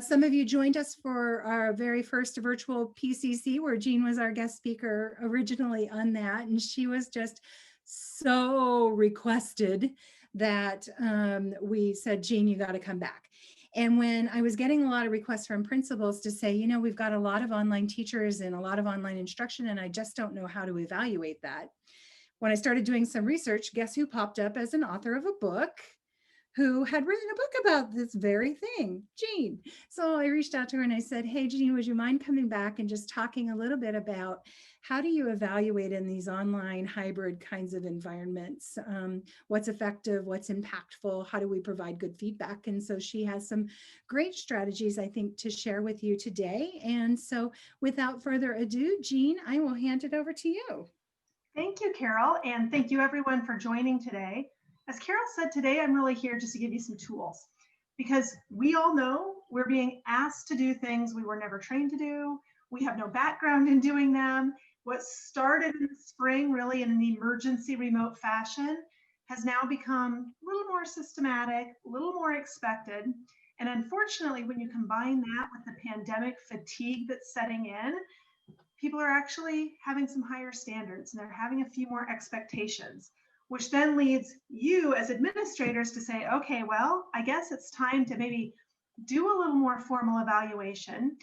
Some of you joined us for our very first virtual PCC, where Jean was our guest speaker originally on that, and she was just so requested that we said, Jean, you got to come back. And when I was getting a lot of requests from principals to say, you know, we've got a lot of online teachers and a lot of online instruction, and I just don't know how to evaluate that. When I started doing some research, guess who popped up as an author of a book who had written a book about this very thing, Jean. So I reached out to her and I said, hey, Jean, would you mind coming back and just talking a little bit about how do you evaluate in these online hybrid kinds of environments? What's effective, what's impactful, how do we provide good feedback? And so she has some great strategies, I think, to share with you today. And so without further ado, Jean, I will hand it over to you. Thank you, Carol, and thank you everyone for joining today. As Carol said, today I'm really here just to give you some tools, because we all know we're being asked to do things we were never trained to do. We have no background in doing them. What started in the spring, really in an emergency remote fashion, has now become a little more systematic, a little more expected. And unfortunately, when you combine that with the pandemic fatigue that's setting in, people are actually having some higher standards and they're having a few more expectations, which then leads you as administrators to say, okay, well, I guess it's time to maybe do a little more formal evaluation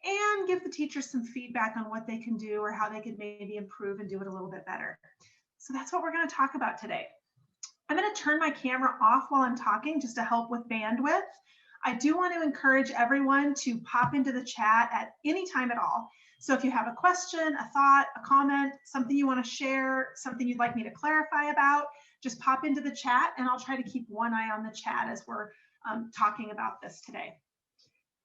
and give the teachers some feedback on what they can do or how they could maybe improve and do it a little bit better. So that's what we're going to talk about today. I'm going to turn my camera off while I'm talking just to help with bandwidth. I do want to encourage everyone to pop into the chat at any time at all. So if you have a question, a thought, a comment, something you want to share, something you'd like me to clarify about, just pop into the chat and I'll try to keep one eye on the chat as we're talking about this today.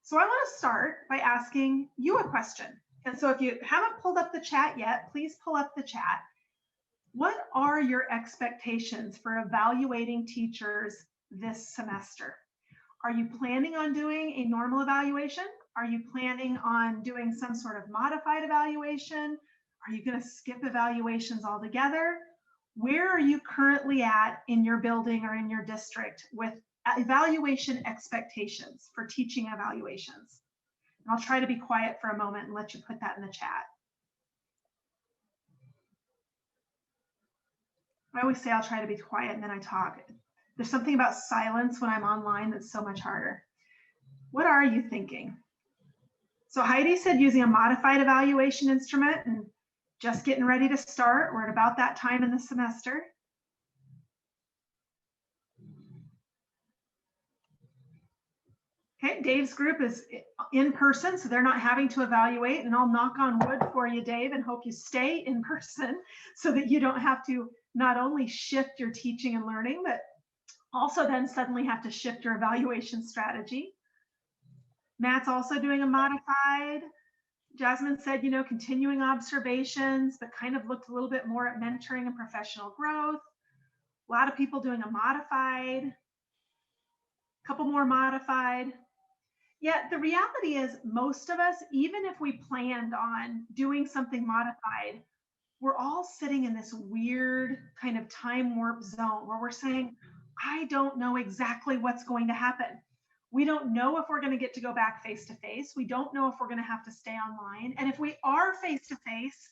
So I want to start by asking you a question. And so if you haven't pulled up the chat yet, please pull up the chat. What are your expectations for evaluating teachers this semester? Are you planning on doing a normal evaluation? Are you planning on doing some sort of modified evaluation? Are you going to skip evaluations altogether? Where are you currently at in your building or in your district with evaluation expectations for teaching evaluations? And I'll try to be quiet for a moment and let you put that in the chat. I always say I'll try to be quiet and then I talk. There's something about silence when I'm online that's so much harder. What are you thinking? So Heidi said using a modified evaluation instrument and just getting ready to start. We're at about that time in the semester. Okay, Dave's group is in person, so they're not having to evaluate, and I'll knock on wood for you, Dave, and hope you stay in person so that you don't have to not only shift your teaching and learning, but also then suddenly have to shift your evaluation strategy. Matt's also doing a modified. Jasmine said, you know, continuing observations, but kind of looked a little bit more at mentoring and professional growth. A lot of people doing a modified, a couple more modified. Yet the reality is most of us, even if we planned on doing something modified, we're all sitting in this weird kind of time warp zone where we're saying, I don't know exactly what's going to happen. We don't know if we're going to get to go back face-to-face. We don't know if we're going to have to stay online. And if we are face-to-face,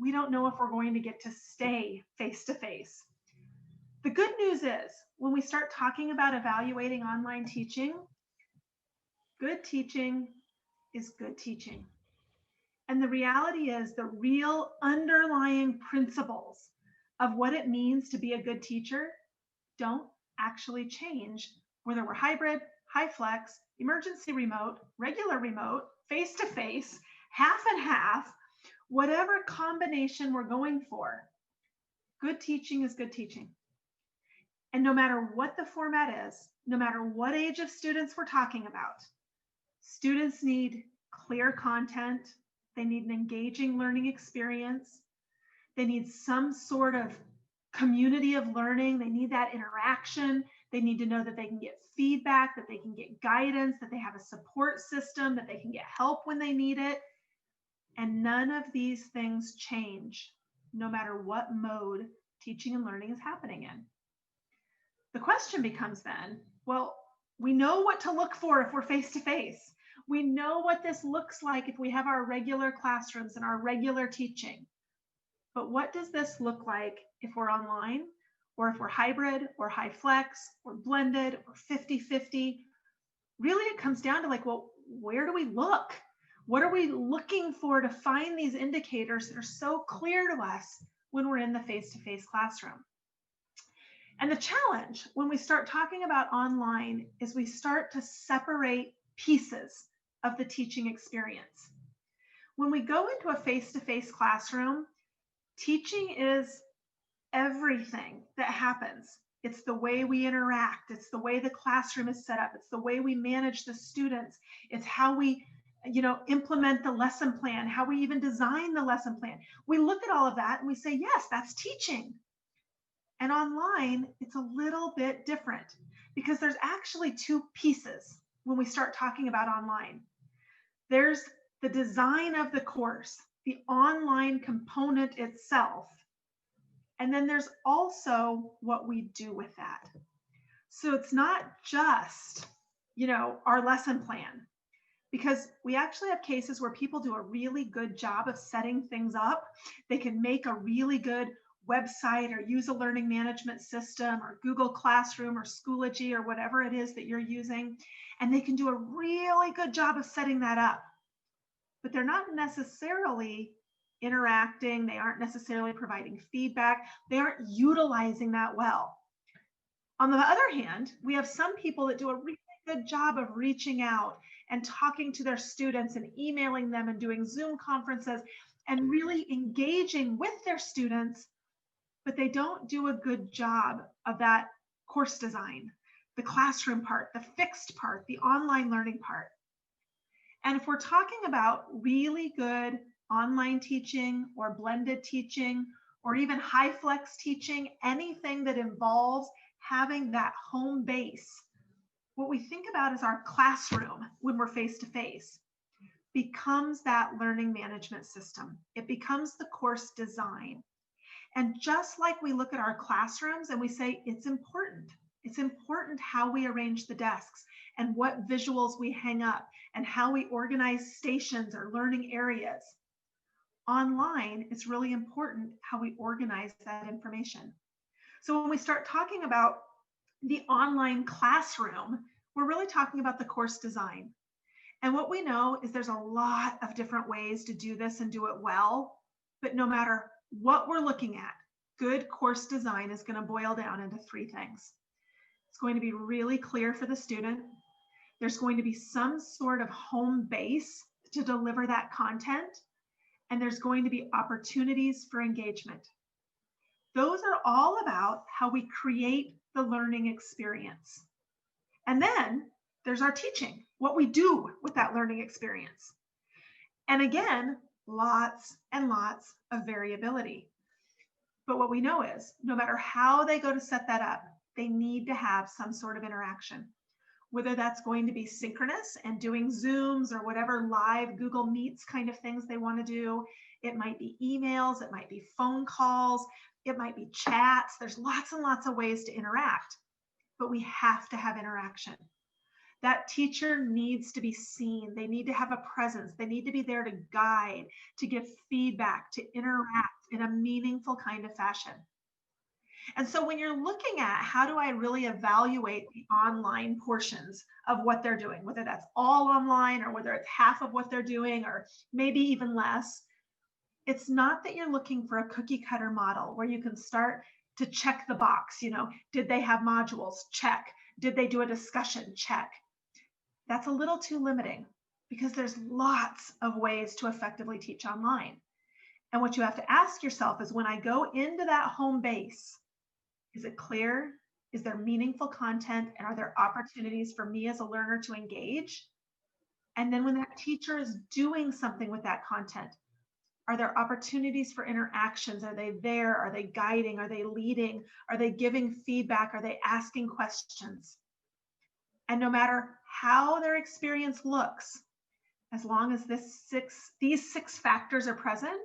we don't know if we're going to get to stay face-to-face. The good news is when we start talking about evaluating online teaching, good teaching is good teaching. And the reality is the real underlying principles of what it means to be a good teacher don't actually change whether we're hybrid, high flex, emergency remote, regular remote, face-to-face, half and half, whatever combination we're going for. Good teaching is good teaching. And no matter what the format is, no matter what age of students we're talking about, students need clear content. They need an engaging learning experience. They need some sort of community of learning. They need that interaction. They need to know that they can get feedback, that they can get guidance, that they have a support system, that they can get help when they need it. And none of these things change no matter what mode teaching and learning is happening in. The question becomes then, well, We know what to look for if we're face-to-face. We know what this looks like if we have our regular classrooms and our regular teaching. But what does this look like if we're online, or if we're hybrid, or high flex, or blended, or 50-50? Really, it comes down to like, well, where do we look? What are we looking for to find these indicators that are so clear to us when we're in the face-to-face classroom? And the challenge when we start talking about online is we start to separate pieces of the teaching experience. When we go into a face-to-face classroom, teaching is everything that happens. It's the way we interact. It's the way the classroom is set up. It's the way we manage the students. It's how we, implement the lesson plan, how we even design the lesson plan. We look at all of that and we say, yes, that's teaching. And online, it's a little bit different because there's actually two pieces when we start talking about online. There's the design of the course, the online component itself. And then there's also what we do with that. So it's not just, our lesson plan, because we actually have cases where people do a really good job of setting things up. They can make a really good website or use a learning management system or Google Classroom or Schoology or whatever it is that you're using. And they can do a really good job of setting that up. But they're not necessarily interacting. They aren't necessarily providing feedback. They aren't utilizing that well. On the other hand, we have some people that do a really good job of reaching out and talking to their students and emailing them and doing Zoom conferences and really engaging with their students, but they don't do a good job of that course design, the classroom part, the fixed part, the online learning part. And if we're talking about really good online teaching or blended teaching or even high flex teaching, anything that involves having that home base, what we think about is our classroom when we're face to face becomes that learning management system. It becomes the course design. And just like we look at our classrooms and we say, it's important how we arrange the desks and what visuals we hang up and how we organize stations or learning areas. Online, it's really important how we organize that information. So when we start talking about the online classroom, we're really talking about the course design. And what we know is there's a lot of different ways to do this and do it well, but no matter what we're looking at, good course design is going to boil down into three things. It's going to be really clear for the student. There's going to be some sort of home base to deliver that content, and there's going to be opportunities for engagement. Those are all about how we create the learning experience. And then there's our teaching, what we do with that learning experience. And again, lots and lots of variability. But what we know is no matter how they go to set that up, they need to have some sort of interaction, whether that's going to be synchronous and doing Zooms or whatever live Google Meets kind of things they want to do. It might be emails, it might be phone calls, it might be chats. There's lots and lots of ways to interact, but we have to have interaction. That teacher needs to be seen. They need to have a presence. They need to be there to guide, to give feedback, to interact in a meaningful kind of fashion. And so when you're looking at how do I really evaluate the online portions of what they're doing, whether that's all online or whether it's half of what they're doing or maybe even less, it's not that you're looking for a cookie cutter model where you can start to check the box. Did they have modules? Check. Did they do a discussion? Check. That's a little too limiting because there's lots of ways to effectively teach online. And what you have to ask yourself is when I go into that home base, is it clear? Is there meaningful content? And are there opportunities for me as a learner to engage? And then when that teacher is doing something with that content, are there opportunities for interactions? Are they there? Are they guiding? Are they leading? Are they giving feedback? Are they asking questions? And no matter how their experience looks, as long as these six factors are present,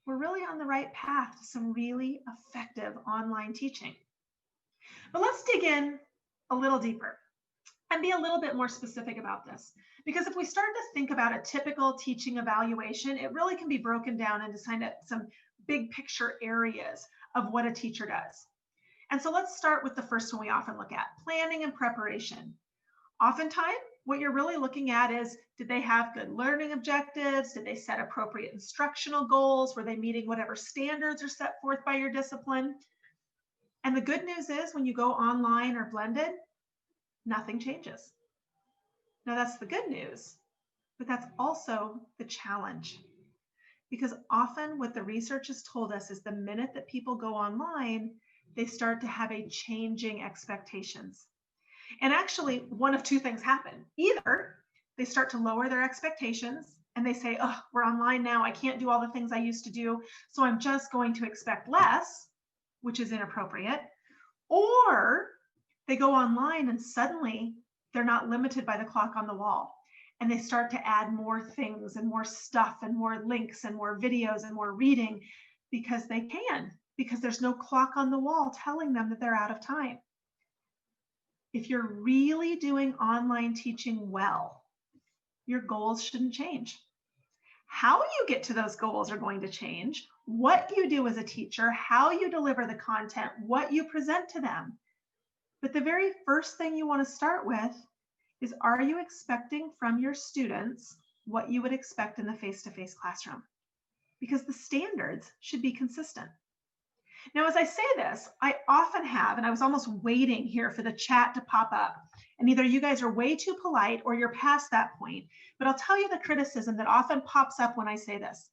we're really on the right path to some really effective online teaching. But let's dig in a little deeper. And be a little bit more specific about this. Because if we start to think about a typical teaching evaluation, it really can be broken down into some big picture areas of what a teacher does. And so let's start with the first one we often look at, planning and preparation. Oftentimes, what you're really looking at is, did they have good learning objectives? Did they set appropriate instructional goals? Were they meeting whatever standards are set forth by your discipline? And the good news is when you go online or blended, nothing changes. Now that's the good news, but that's also the challenge. Because often what the research has told us is the minute that people go online, they start to have a changing expectations. And actually, one of two things happen. Either they start to lower their expectations and they say, oh, we're online now, I can't do all the things I used to do, so I'm just going to expect less, which is inappropriate. Or they go online and suddenly they're not limited by the clock on the wall. And they start to add more things and more stuff and more links and more videos and more reading because they can, because there's no clock on the wall telling them that they're out of time. If you're really doing online teaching well, your goals shouldn't change. How you get to those goals are going to change. What you do as a teacher, how you deliver the content, what you present to them. But the very first thing you want to start with is, are you expecting from your students what you would expect in the face-to-face classroom? Because the standards should be consistent. Now, as I say this, I often have, and I was almost waiting here for the chat to pop up, and either you guys are way too polite or you're past that point, but I'll tell you the criticism that often pops up when I say this.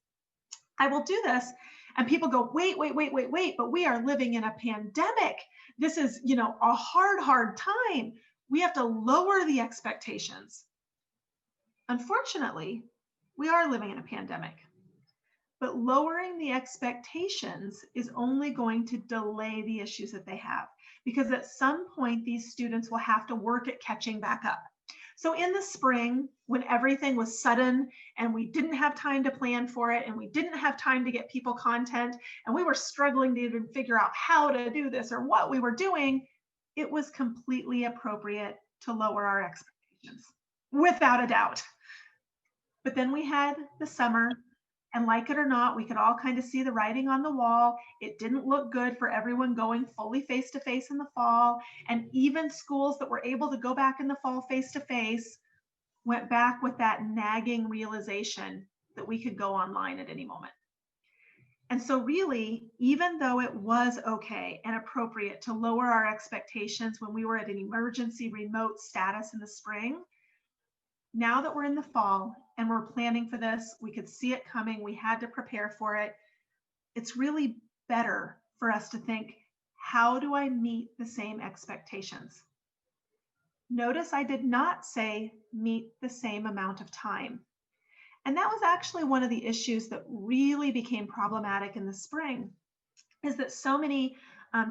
I will do this and people go, wait, but we are living in a pandemic. This is, a hard time. We have to lower the expectations. Unfortunately, we are living in a pandemic. But lowering the expectations is only going to delay the issues that they have, because at some point, these students will have to work at catching back up. So in the spring, when everything was sudden and we didn't have time to plan for it and we didn't have time to get people content and we were struggling to even figure out how to do this or what we were doing, it was completely appropriate to lower our expectations, without a doubt. But then we had the summer. And like it or not, we could all kind of see the writing on the wall. It didn't look good for everyone going fully face-to-face in the fall. And even schools that were able to go back in the fall face-to-face went back with that nagging realization that we could go online at any moment. And so really, even though it was okay and appropriate to lower our expectations when we were at an emergency remote status in the spring, now that we're in the fall and we're planning for this, we could see it coming, we had to prepare for it. It's really better for us to think, how do I meet the same expectations? Notice I did not say meet the same amount of time. And that was actually one of the issues that really became problematic in the spring, is that so many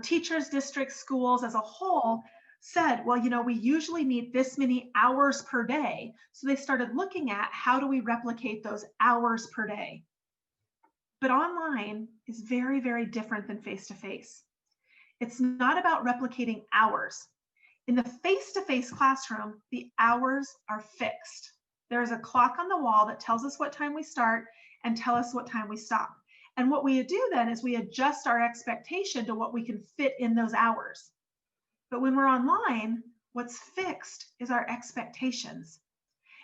teachers, districts, schools as a whole said, well, we usually need this many hours per day. So they started looking at, how do we replicate those hours per day? But online is very, very different than face-to-face. It's not about replicating hours. In the face-to-face classroom, the hours are fixed. There's a clock on the wall that tells us what time we start and tell us what time we stop. And what we do then is we adjust our expectation to what we can fit in those hours. But when we're online, what's fixed is our expectations.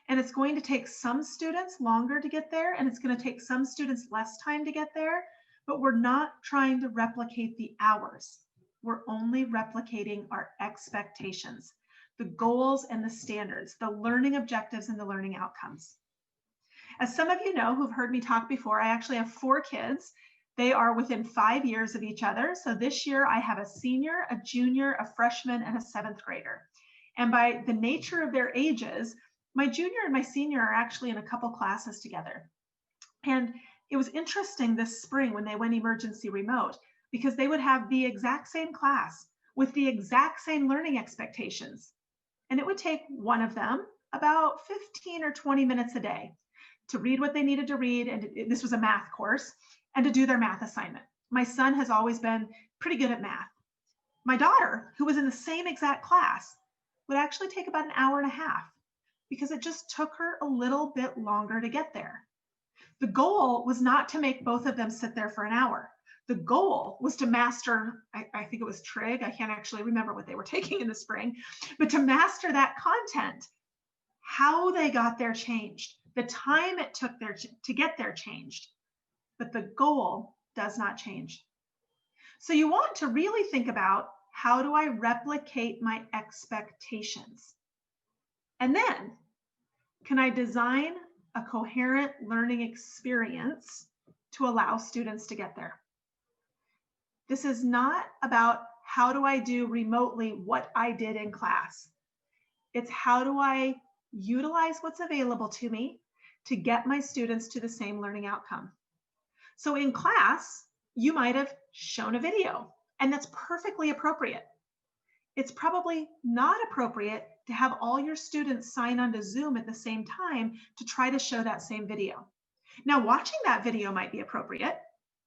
And it's going to take some students longer to get there, and it's going to take some students less time to get there, but we're not trying to replicate the hours. We're only replicating our expectations, the goals and the standards, the learning objectives and the learning outcomes. As some of you know who've heard me talk before, I actually have 4 kids. They are within 5 years of each other. So this year I have a senior, a junior, a freshman, and a 7th grader. And by the nature of their ages, my junior and my senior are actually in a couple classes together. And it was interesting this spring when they went emergency remote, because they would have the exact same class with the exact same learning expectations. And it would take one of them about 15 or 20 minutes a day to read what they needed to read. And this was a math course, and to do their math assignment. My son has always been pretty good at math. My daughter, who was in the same exact class, would actually take about an hour and a half because it just took her a little bit longer to get there. The goal was not to make both of them sit there for an hour. The goal was to master, I think it was trig, I can't actually remember what they were taking in the spring, but to master that content. How they got there changed. The time it took to get there changed, but the goal does not change. So you want to really think about, how do I replicate my expectations? And then, can I design a coherent learning experience to allow students to get there? This is not about how do I do remotely what I did in class. It's how do I utilize what's available to me to get my students to the same learning outcome. So in class, you might have shown a video, and that's perfectly appropriate. It's probably not appropriate to have all your students sign on to Zoom at the same time to try to show that same video. Now, watching that video might be appropriate,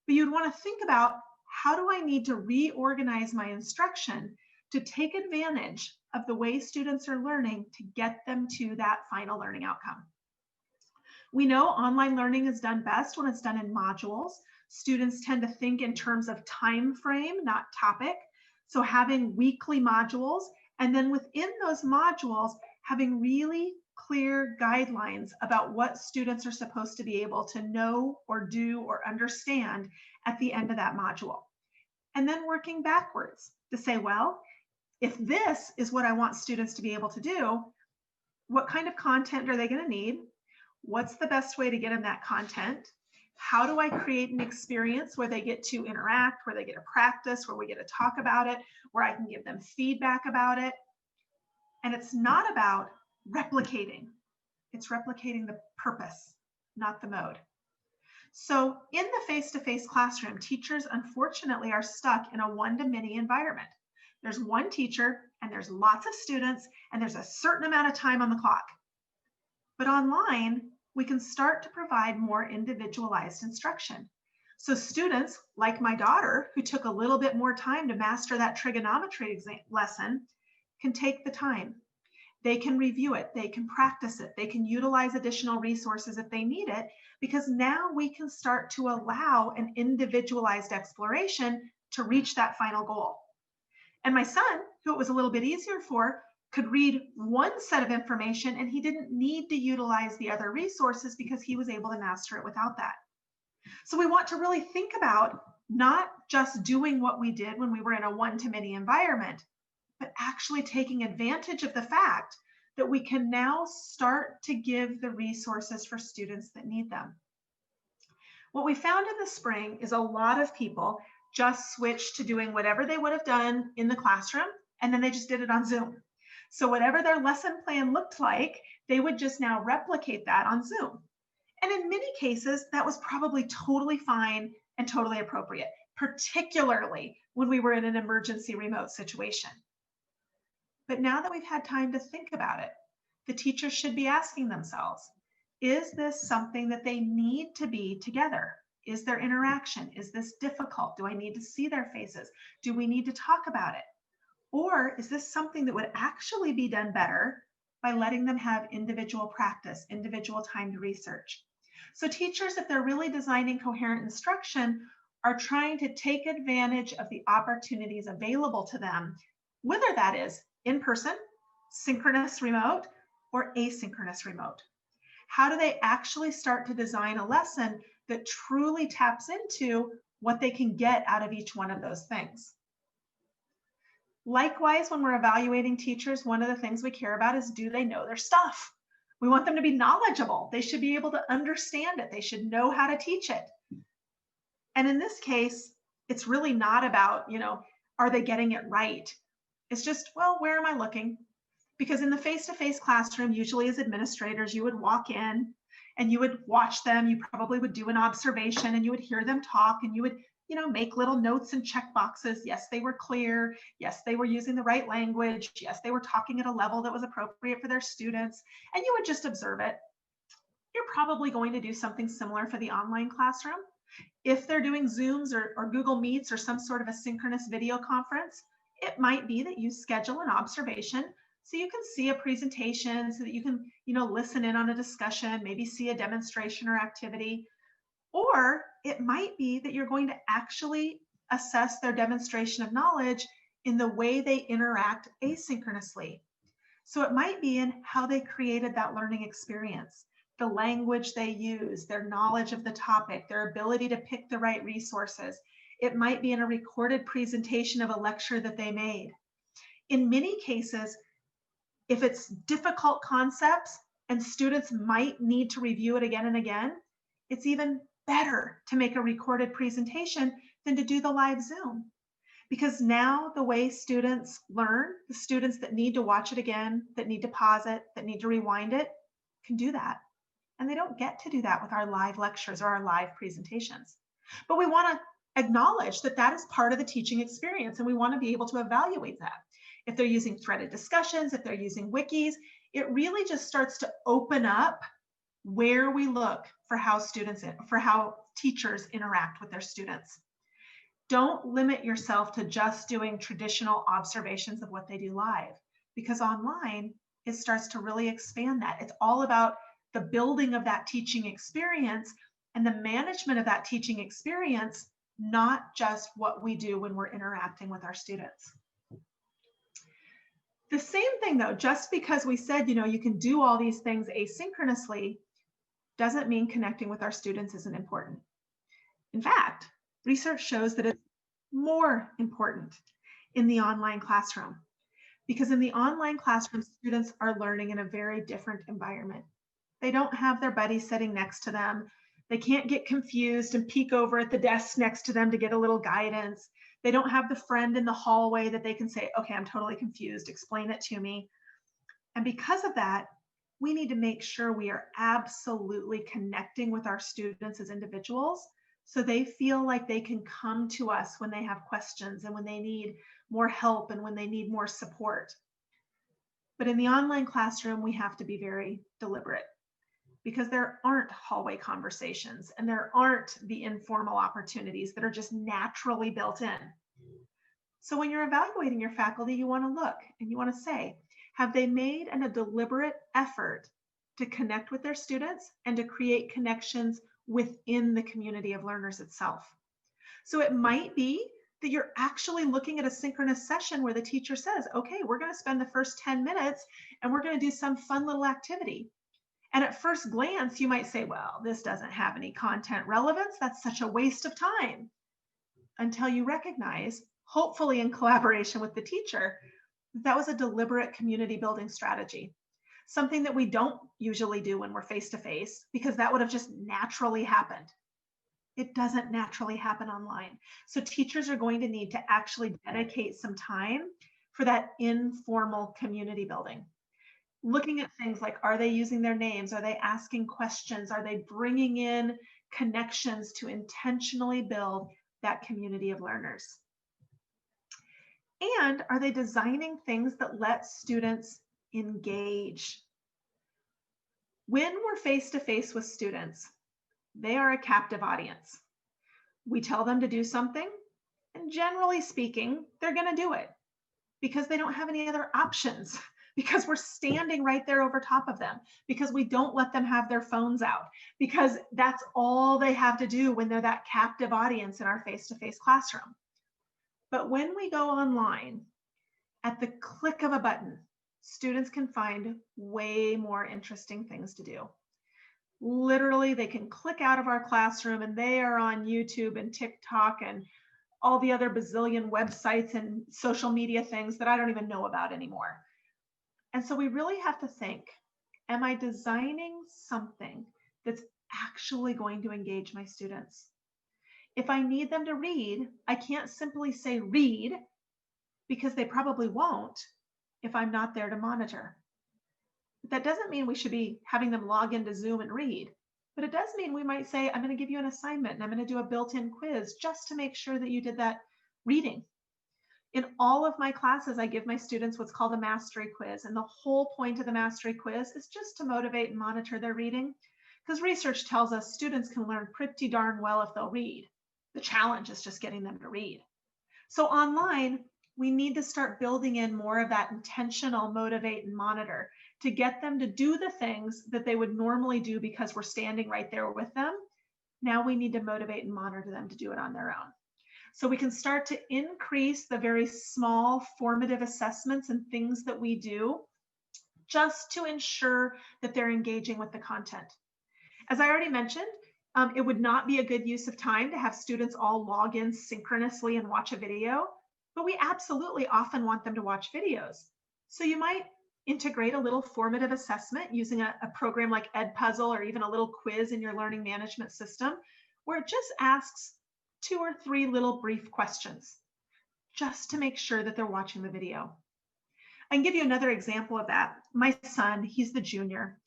but you'd want to think about, how do I need to reorganize my instruction to take advantage of the way students are learning to get them to that final learning outcome? We know online learning is done best when it's done in modules. Students tend to think in terms of time frame, not topic. So having weekly modules, and then within those modules, having really clear guidelines about what students are supposed to be able to know or do or understand at the end of that module. And then working backwards to say, well, if this is what I want students to be able to do, what kind of content are they going to need? What's the best way to get them that content? How do I create an experience where they get to interact, where they get to practice, where we get to talk about it, where I can give them feedback about it? And it's not about replicating. It's replicating the purpose, not the mode. So in the face-to-face classroom, teachers unfortunately are stuck in a one-to-many environment. There's one teacher and there's lots of students and there's a certain amount of time on the clock. But online, we can start to provide more individualized instruction. So students, like my daughter, who took a little bit more time to master that trigonometry lesson, can take the time. They can review it, they can practice it, they can utilize additional resources if they need it, because now we can start to allow an individualized exploration to reach that final goal. And my son, who it was a little bit easier for, could read one set of information and he didn't need to utilize the other resources because he was able to master it without that. So we want to really think about not just doing what we did when we were in a one-to-many environment, but actually taking advantage of the fact that we can now start to give the resources for students that need them. What we found in the spring is a lot of people just switched to doing whatever they would have done in the classroom, and then they just did it on Zoom. So whatever their lesson plan looked like, they would just now replicate that on Zoom. And in many cases, that was probably totally fine and totally appropriate, particularly when we were in an emergency remote situation. But now that we've had time to think about it, the teachers should be asking themselves, is this something that they need to be together? Is there interaction? Is this difficult? Do I need to see their faces? Do we need to talk about it? Or is this something that would actually be done better by letting them have individual practice, individual time to research? So teachers, if they're really designing coherent instruction, are trying to take advantage of the opportunities available to them, whether that is in person, synchronous remote, or asynchronous remote. How do they actually start to design a lesson that truly taps into what they can get out of each one of those things? Likewise, when we're evaluating teachers, one of the things we care about is, do they know their stuff? We want them to be knowledgeable. They should be able to understand it. They should know how to teach it. And in this case, it's really not about, are they getting it right? It's just, well, where am I looking? Because in the face-to-face classroom, usually as administrators, you would walk in and you would watch them. You probably would do an observation and you would hear them talk and you would make little notes and check boxes. Yes, they were clear. Yes, they were using the right language. Yes, they were talking at a level that was appropriate for their students. And you would just observe it. You're probably going to do something similar for the online classroom. If they're doing Zooms or Google Meets or some sort of a synchronous video conference, it might be that you schedule an observation So you can see a presentation so that you can, listen in on a discussion, maybe see a demonstration or activity. Or it might be that you're going to actually assess their demonstration of knowledge in the way they interact asynchronously. So it might be in how they created that learning experience, the language they use, their knowledge of the topic, their ability to pick the right resources. It might be in a recorded presentation of a lecture that they made. In many cases, if it's difficult concepts and students might need to review it again and again, it's even better to make a recorded presentation than to do the live Zoom. Because now the way students learn, the students that need to watch it again, that need to pause it, that need to rewind it, can do that. And they don't get to do that with our live lectures or our live presentations. But we want to acknowledge that that is part of the teaching experience, and we want to be able to evaluate that. If they're using threaded discussions, if they're using wikis, it really just starts to open up where we look for how teachers interact with their students. Don't limit yourself to just doing traditional observations of what they do live, because online, it starts to really expand that. It's all about the building of that teaching experience and the management of that teaching experience, not just what we do when we're interacting with our students. The same thing though, just because we said, you can do all these things asynchronously, doesn't mean connecting with our students isn't important. In fact, research shows that it's more important in the online classroom, because in the online classroom, students are learning in a very different environment. They don't have their buddy sitting next to them. They can't get confused and peek over at the desk next to them to get a little guidance. They don't have the friend in the hallway that they can say, okay, I'm totally confused, explain it to me. And because of that, we need to make sure we are absolutely connecting with our students as individuals, so they feel like they can come to us when they have questions and when they need more help and when they need more support. But in the online classroom, we have to be very deliberate, because there aren't hallway conversations and there aren't the informal opportunities that are just naturally built in. So when you're evaluating your faculty, you want to look and you want to say, have they made a deliberate effort to connect with their students and to create connections within the community of learners itself? So it might be that you're actually looking at a synchronous session where the teacher says, okay, we're going to spend the first 10 minutes and we're going to do some fun little activity. And at first glance, you might say, well, this doesn't have any content relevance. That's such a waste of time. Until you recognize, hopefully in collaboration with the teacher, that was a deliberate community building strategy. Something that we don't usually do when we're face-to-face, because that would have just naturally happened. It doesn't naturally happen online. So teachers are going to need to actually dedicate some time for that informal community building. Looking at things like, are they using their names? Are they asking questions? Are they bringing in connections to intentionally build that community of learners? And are they designing things that let students engage? When we're face-to-face with students, they are a captive audience. We tell them to do something, and generally speaking, they're going to do it because they don't have any other options, because we're standing right there over top of them, because we don't let them have their phones out, because that's all they have to do when they're that captive audience in our face-to-face classroom. But when we go online, at the click of a button, students can find way more interesting things to do. Literally, they can click out of our classroom and they are on YouTube and TikTok and all the other bazillion websites and social media things that I don't even know about anymore. And so we really have to think, am I designing something that's actually going to engage my students? If I need them to read, I can't simply say read, because they probably won't if I'm not there to monitor. That doesn't mean we should be having them log into Zoom and read, but it does mean we might say, I'm going to give you an assignment and I'm going to do a built-in quiz just to make sure that you did that reading. In all of my classes, I give my students what's called a mastery quiz. And the whole point of the mastery quiz is just to motivate and monitor their reading, because research tells us students can learn pretty darn well if they'll read. The challenge is just getting them to read. So online, we need to start building in more of that intentional motivate and monitor to get them to do the things that they would normally do because we're standing right there with them. Now we need to motivate and monitor them to do it on their own. So we can start to increase the very small formative assessments and things that we do just to ensure that they're engaging with the content. As I already mentioned, it would not be a good use of time to have students all log in synchronously and watch a video, but we absolutely often want them to watch videos. So you might integrate a little formative assessment using a program like Edpuzzle or even a little quiz in your learning management system where it just asks 2 or 3 little brief questions just to make sure that they're watching the video. I can give you another example of that. My son, he's the junior,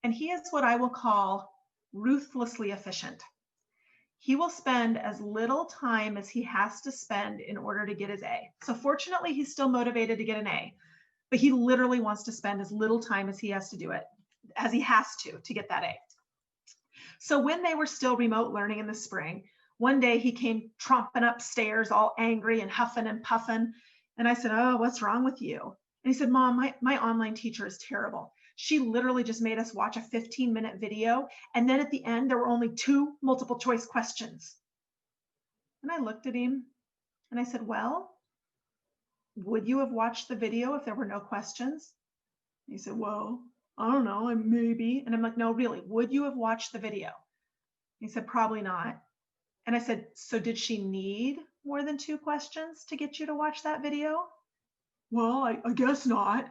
and he is what I will call ruthlessly efficient. He will spend as little time as he has to spend in order to get his A. So fortunately, he's still motivated to get an A, but he literally wants to spend as little time as he has to do it, as he has to get that A. So when they were still remote learning in the spring, one day he came tromping upstairs all angry and huffing and puffing. And I said, "Oh, what's wrong with you?" And he said, "Mom, my online teacher is terrible. She literally just made us watch a 15-minute video. And then at the end, there were only 2 multiple choice questions." And I looked at him and I said, "Well, would you have watched the video if there were no questions?" And he said, "Well, I don't know, maybe." And I'm like, "No, really, would you have watched the video?" And he said, "Probably not." And I said, "So did she need more than 2 questions to get you to watch that video?" "Well, I guess not."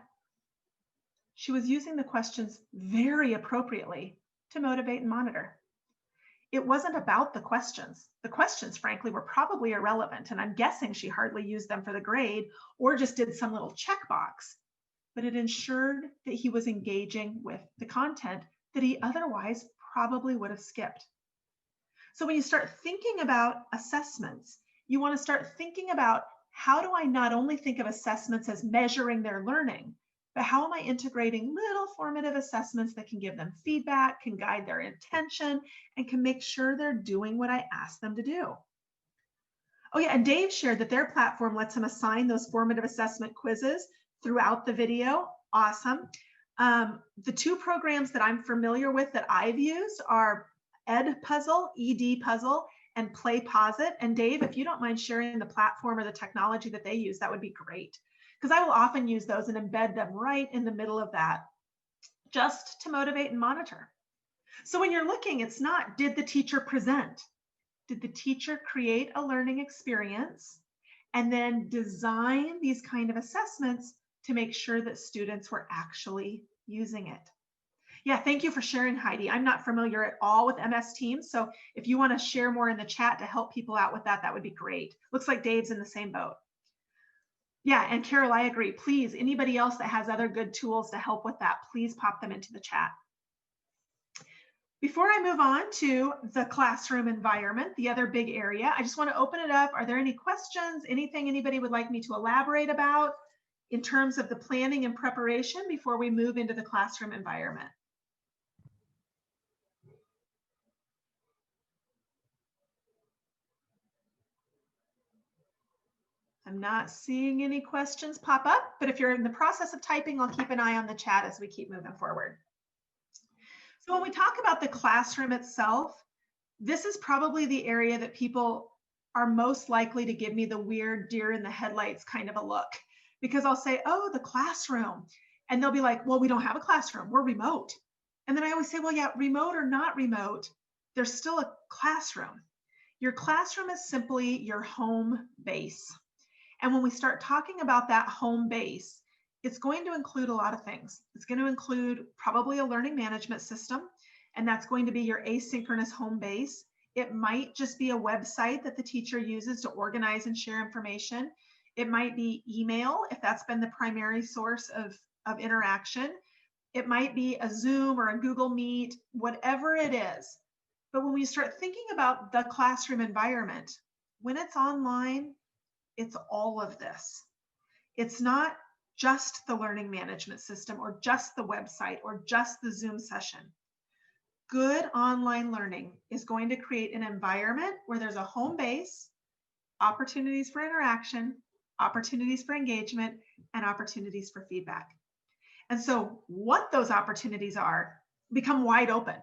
She was using the questions very appropriately to motivate and monitor. It wasn't about the questions. The questions, frankly, were probably irrelevant, and I'm guessing she hardly used them for the grade or just did some little checkbox. But it ensured that he was engaging with the content that he otherwise probably would have skipped. So when you start thinking about assessments, you want to start thinking about, how do I not only think of assessments as measuring their learning, but how am I integrating little formative assessments that can give them feedback, can guide their intention, and can make sure they're doing what I ask them to do? Oh yeah, and Dave shared that their platform lets them assign those formative assessment quizzes throughout the video. Awesome. The 2 programs that I'm familiar with that I've used are Edpuzzle, Edpuzzle, and PlayPosit. And Dave, if you don't mind sharing the platform or the technology that they use, that would be great. Because I will often use those and embed them right in the middle of that, just to motivate and monitor. So when you're looking, it's not, did the teacher present? Did the teacher create a learning experience and then design these kind of assessments to make sure that students were actually using it? Yeah, thank you for sharing, Heidi. I'm not familiar at all with MS Teams, so if you want to share more in the chat to help people out with that, that would be great. Looks like Dave's in the same boat. Yeah, and Carol, I agree. Please, anybody else that has other good tools to help with that, please pop them into the chat. Before I move on to the classroom environment, the other big area, I just want to open it up. Are there any questions, anything anybody would like me to elaborate about in terms of the planning and preparation before we move into the classroom environment? I'm not seeing any questions pop up, but if you're in the process of typing, I'll keep an eye on the chat as we keep moving forward. So when we talk about the classroom itself, this is probably the area that people are most likely to give me the weird deer in the headlights kind of a look, because I'll say, "Oh, the classroom." And they'll be like, "Well, we don't have a classroom, we're remote." And then I always say, "Well, yeah, remote or not remote, there's still a classroom." Your classroom is simply your home base. And when we start talking about that home base, it's going to include a lot of things. It's going to include probably a learning management system, and that's going to be your asynchronous home base. It might just be a website that the teacher uses to organize and share information. It might be email, if that's been the primary source of interaction. It might be a Zoom or a Google Meet, whatever it is. But when we start thinking about the classroom environment, when it's online, it's all of this. It's not just the learning management system or just the website or just the Zoom session. Good online learning is going to create an environment where there's a home base, opportunities for interaction, opportunities for engagement, and opportunities for feedback. And so what those opportunities are become wide open.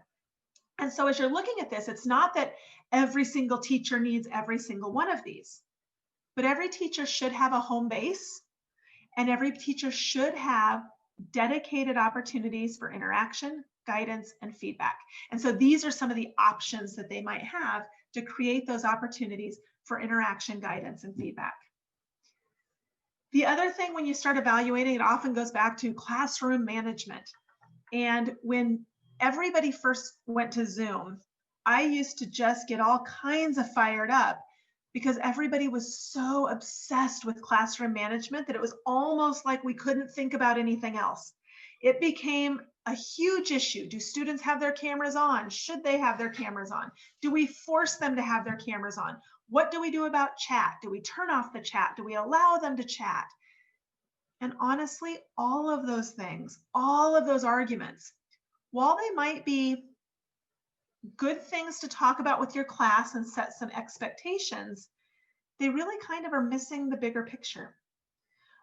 And so as you're looking at this, it's not that every single teacher needs every single one of these, but every teacher should have a home base, and every teacher should have dedicated opportunities for interaction, guidance, and feedback. And so these are some of the options that they might have to create those opportunities for interaction, guidance, and feedback. The other thing when you start evaluating, it often goes back to classroom management. And when everybody first went to Zoom, I used to just get all kinds of fired up because everybody was so obsessed with classroom management that it was almost like we couldn't think about anything else. It became a huge issue. Do students have their cameras on? Should they have their cameras on? Do we force them to have their cameras on? What do we do about chat? Do we turn off the chat? Do we allow them to chat? And honestly, all of those things, all of those arguments, while they might be good things to talk about with your class and set some expectations, they really kind of are missing the bigger picture.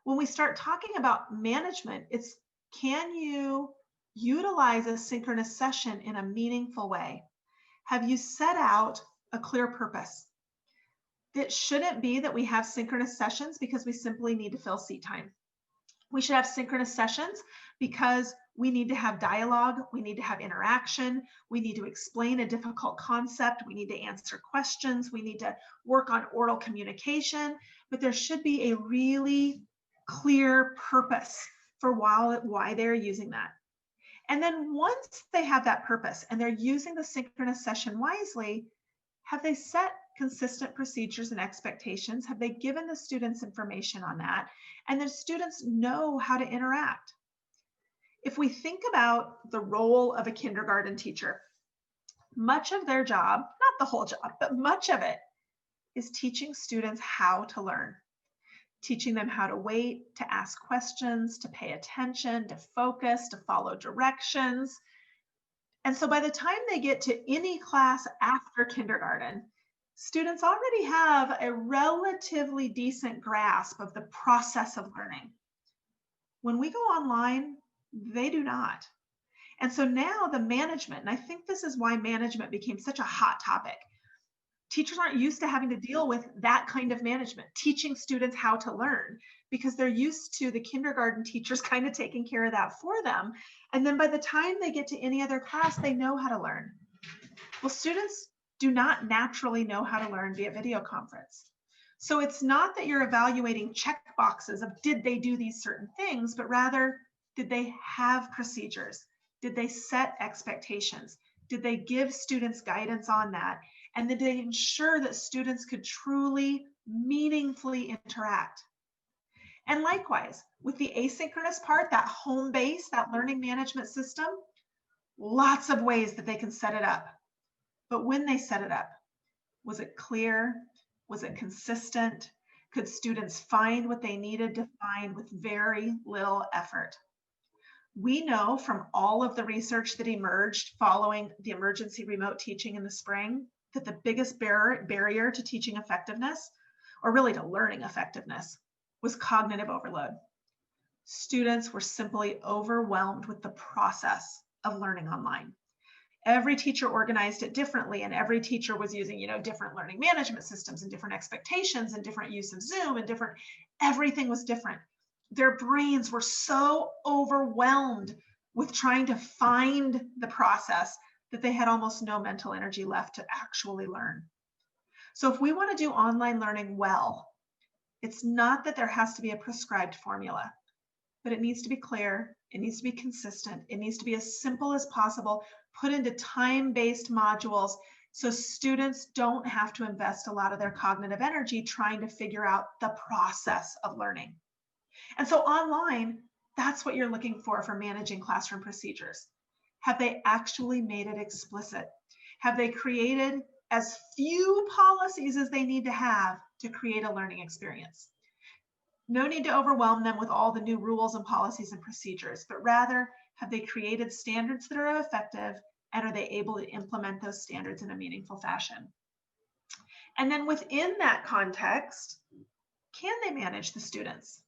When we start talking about management, it's, can you utilize a synchronous session in a meaningful way? Have you set out a clear purpose? It shouldn't be that we have synchronous sessions because we simply need to fill seat time. We should have synchronous sessions because we need to have dialogue, we need to have interaction, we need to explain a difficult concept, we need to answer questions, we need to work on oral communication, but there should be a really clear purpose for why they're using that. And then once they have that purpose and they're using the synchronous session wisely, have they set consistent procedures and expectations? Have they given the students information on that? And the students know how to interact. If we think about the role of a kindergarten teacher, much of their job, not the whole job, but much of it is teaching students how to learn, teaching them how to wait, to ask questions, to pay attention, to focus, to follow directions. And so by the time they get to any class after kindergarten, students already have a relatively decent grasp of the process of learning. When we go online, they do not. And so now the management, and I think this is why management became such a hot topic. Teachers aren't used to having to deal with that kind of management, teaching students how to learn, because they're used to the kindergarten teachers kind of taking care of that for them. And then by the time they get to any other class, they know how to learn. Well, students do not naturally know how to learn via video conference. So it's not that you're evaluating check boxes of did they do these certain things, but rather, did they have procedures? Did they set expectations? Did they give students guidance on that? And did they ensure that students could truly, meaningfully interact? And likewise, with the asynchronous part, that home base, that learning management system, lots of ways that they can set it up. But when they set it up, was it clear? Was it consistent? Could students find what they needed to find with very little effort? We know from all of the research that emerged following the emergency remote teaching in the spring that the biggest barrier to teaching effectiveness, or really to learning effectiveness, was cognitive overload. Students were simply overwhelmed with the process of learning online. Every teacher organized it differently, and every teacher was using, different learning management systems and different expectations and different use of Zoom and everything was different. Their brains were so overwhelmed with trying to find the process that they had almost no mental energy left to actually learn. So if we want to do online learning well, it's not that there has to be a prescribed formula, but it needs to be clear, it needs to be consistent, it needs to be as simple as possible, put into time-based modules so students don't have to invest a lot of their cognitive energy trying to figure out the process of learning. And so online, that's what you're looking for managing classroom procedures. Have they actually made it explicit? Have they created as few policies as they need to have to create a learning experience? No need to overwhelm them with all the new rules and policies and procedures, but rather, have they created standards that are effective, and are they able to implement those standards in a meaningful fashion? And then within that context, can they manage the students?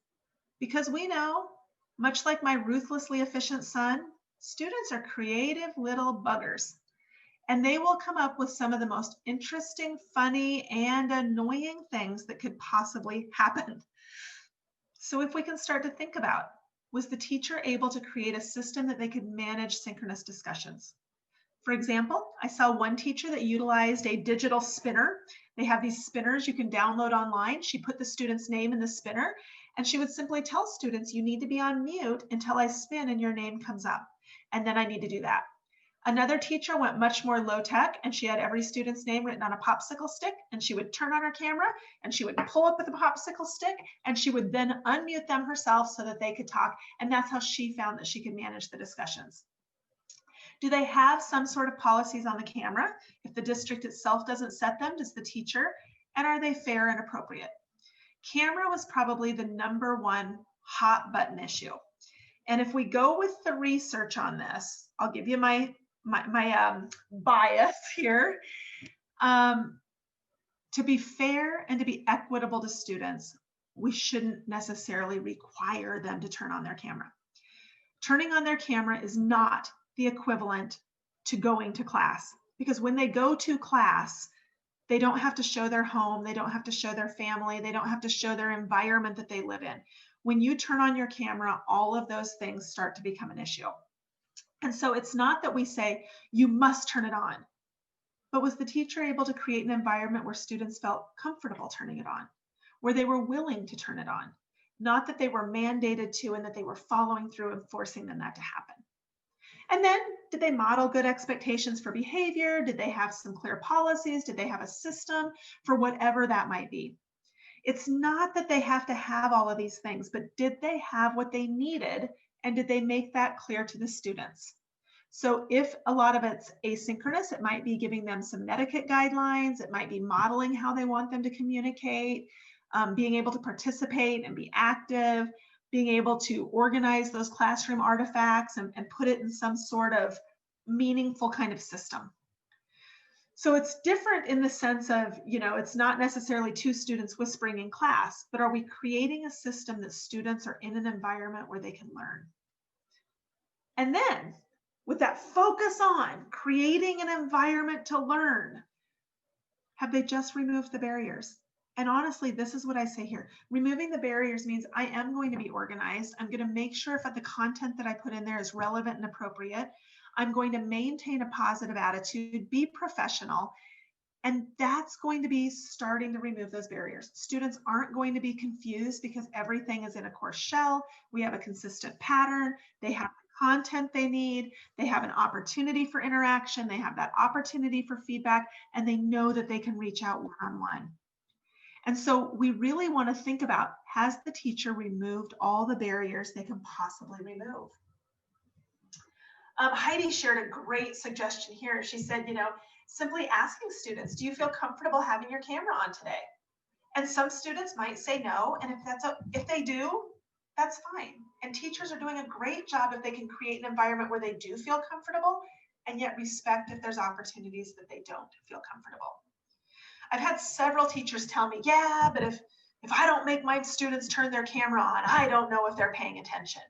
Because we know, much like my ruthlessly efficient son, students are creative little buggers. And they will come up with some of the most interesting, funny, and annoying things that could possibly happen. So if we can start to think about, was the teacher able to create a system that they could manage synchronous discussions? For example, I saw one teacher that utilized a digital spinner. They have these spinners you can download online. She put the student's name in the spinner, and she would simply tell students, you need to be on mute until I spin and your name comes up. And then I need to do that. Another teacher went much more low tech, and she had every student's name written on a popsicle stick, and she would turn on her camera and she would pull up with the popsicle stick, and she would then unmute them herself so that they could talk. And that's how she found that she could manage the discussions. Do they have some sort of policies on the camera? If the district itself doesn't set them, does the teacher? And are they fair and appropriate? Camera was probably the #1 hot button issue. And if we go with the research on this, I'll give you my bias here. To be fair and to be equitable to students, we shouldn't necessarily require them to turn on their camera. Turning on their camera is not the equivalent to going to class, because when they go to class, they don't have to show their home, they don't have to show their family, they don't have to show their environment that they live in. When you turn on your camera, all of those things start to become an issue. And so it's not that we say, you must turn it on, but was the teacher able to create an environment where students felt comfortable turning it on, where they were willing to turn it on, not that they were mandated to and that they were following through and forcing them that to happen. And then, did they model good expectations for behavior? Did they have some clear policies? Did they have a system for whatever that might be? It's not that they have to have all of these things, but did they have what they needed? And did they make that clear to the students? So if a lot of it's asynchronous, it might be giving them some etiquette guidelines. It might be modeling how they want them to communicate, being able to participate and be active, being able to organize those classroom artifacts and put it in some sort of meaningful kind of system. So it's different in the sense of, it's not necessarily 2 students whispering in class, but are we creating a system that students are in an environment where they can learn? And then with that focus on creating an environment to learn, have they just removed the barriers? And honestly, this is what I say here. Removing the barriers means I am going to be organized. I'm going to make sure if the content that I put in there is relevant and appropriate. I'm going to maintain a positive attitude, be professional. And that's going to be starting to remove those barriers. Students aren't going to be confused because everything is in a course shell. We have a consistent pattern. They have the content they need. They have an opportunity for interaction. They have that opportunity for feedback, and they know that they can reach out one-on-one. And so we really want to think about, has the teacher removed all the barriers they can possibly remove? Heidi shared a great suggestion here. She said, simply asking students, do you feel comfortable having your camera on today? And some students might say no. And if they do, that's fine. And teachers are doing a great job if they can create an environment where they do feel comfortable and yet respect if there's opportunities that they don't feel comfortable. I've had several teachers tell me, yeah, but if I don't make my students turn their camera on, I don't know if they're paying attention.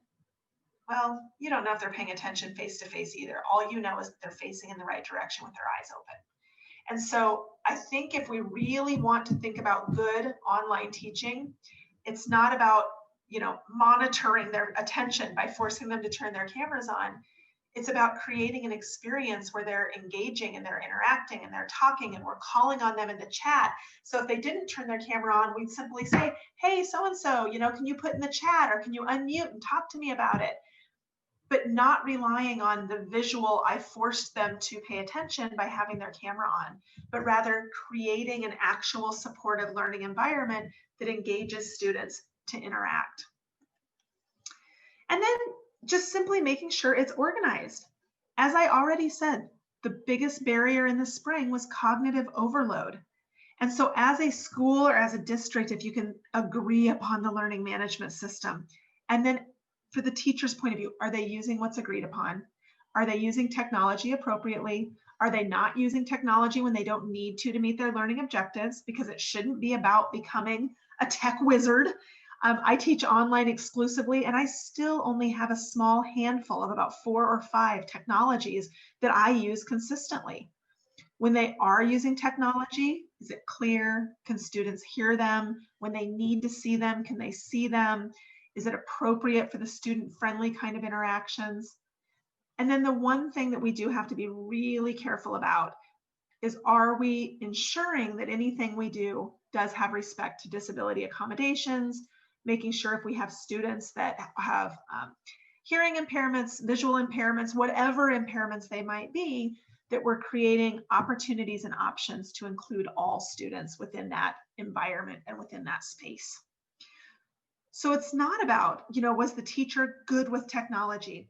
Well, you don't know if they're paying attention face to face either. All you know is that they're facing in the right direction with their eyes open. And so I think if we really want to think about good online teaching, it's not about, monitoring their attention by forcing them to turn their cameras on. It's about creating an experience where they're engaging and they're interacting and they're talking and we're calling on them in the chat. So if they didn't turn their camera on, we'd simply say, hey, so-and-so, can you put in the chat or can you unmute and talk to me about it? But not relying on the visual, I forced them to pay attention by having their camera on, but rather creating an actual supportive learning environment that engages students to interact. And then just simply making sure it's organized. As I already said, the biggest barrier in the spring was cognitive overload. And so as a school or as a district, if you can agree upon the learning management system, and then for the teacher's point of view, are they using what's agreed upon? Are they using technology appropriately? Are they not using technology when they don't need to meet their learning objectives? Because it shouldn't be about becoming a tech wizard. I teach online exclusively, and I still only have a small handful of about 4 or 5 technologies that I use consistently. When they are using technology, is it clear? Can students hear them? When they need to see them, can they see them? Is it appropriate for the student-friendly kind of interactions? And then the one thing that we do have to be really careful about is, are we ensuring that anything we do does have respect to disability accommodations, making sure if we have students that have hearing impairments, visual impairments, whatever impairments they might be, that we're creating opportunities and options to include all students within that environment and within that space. So it's not about, was the teacher good with technology?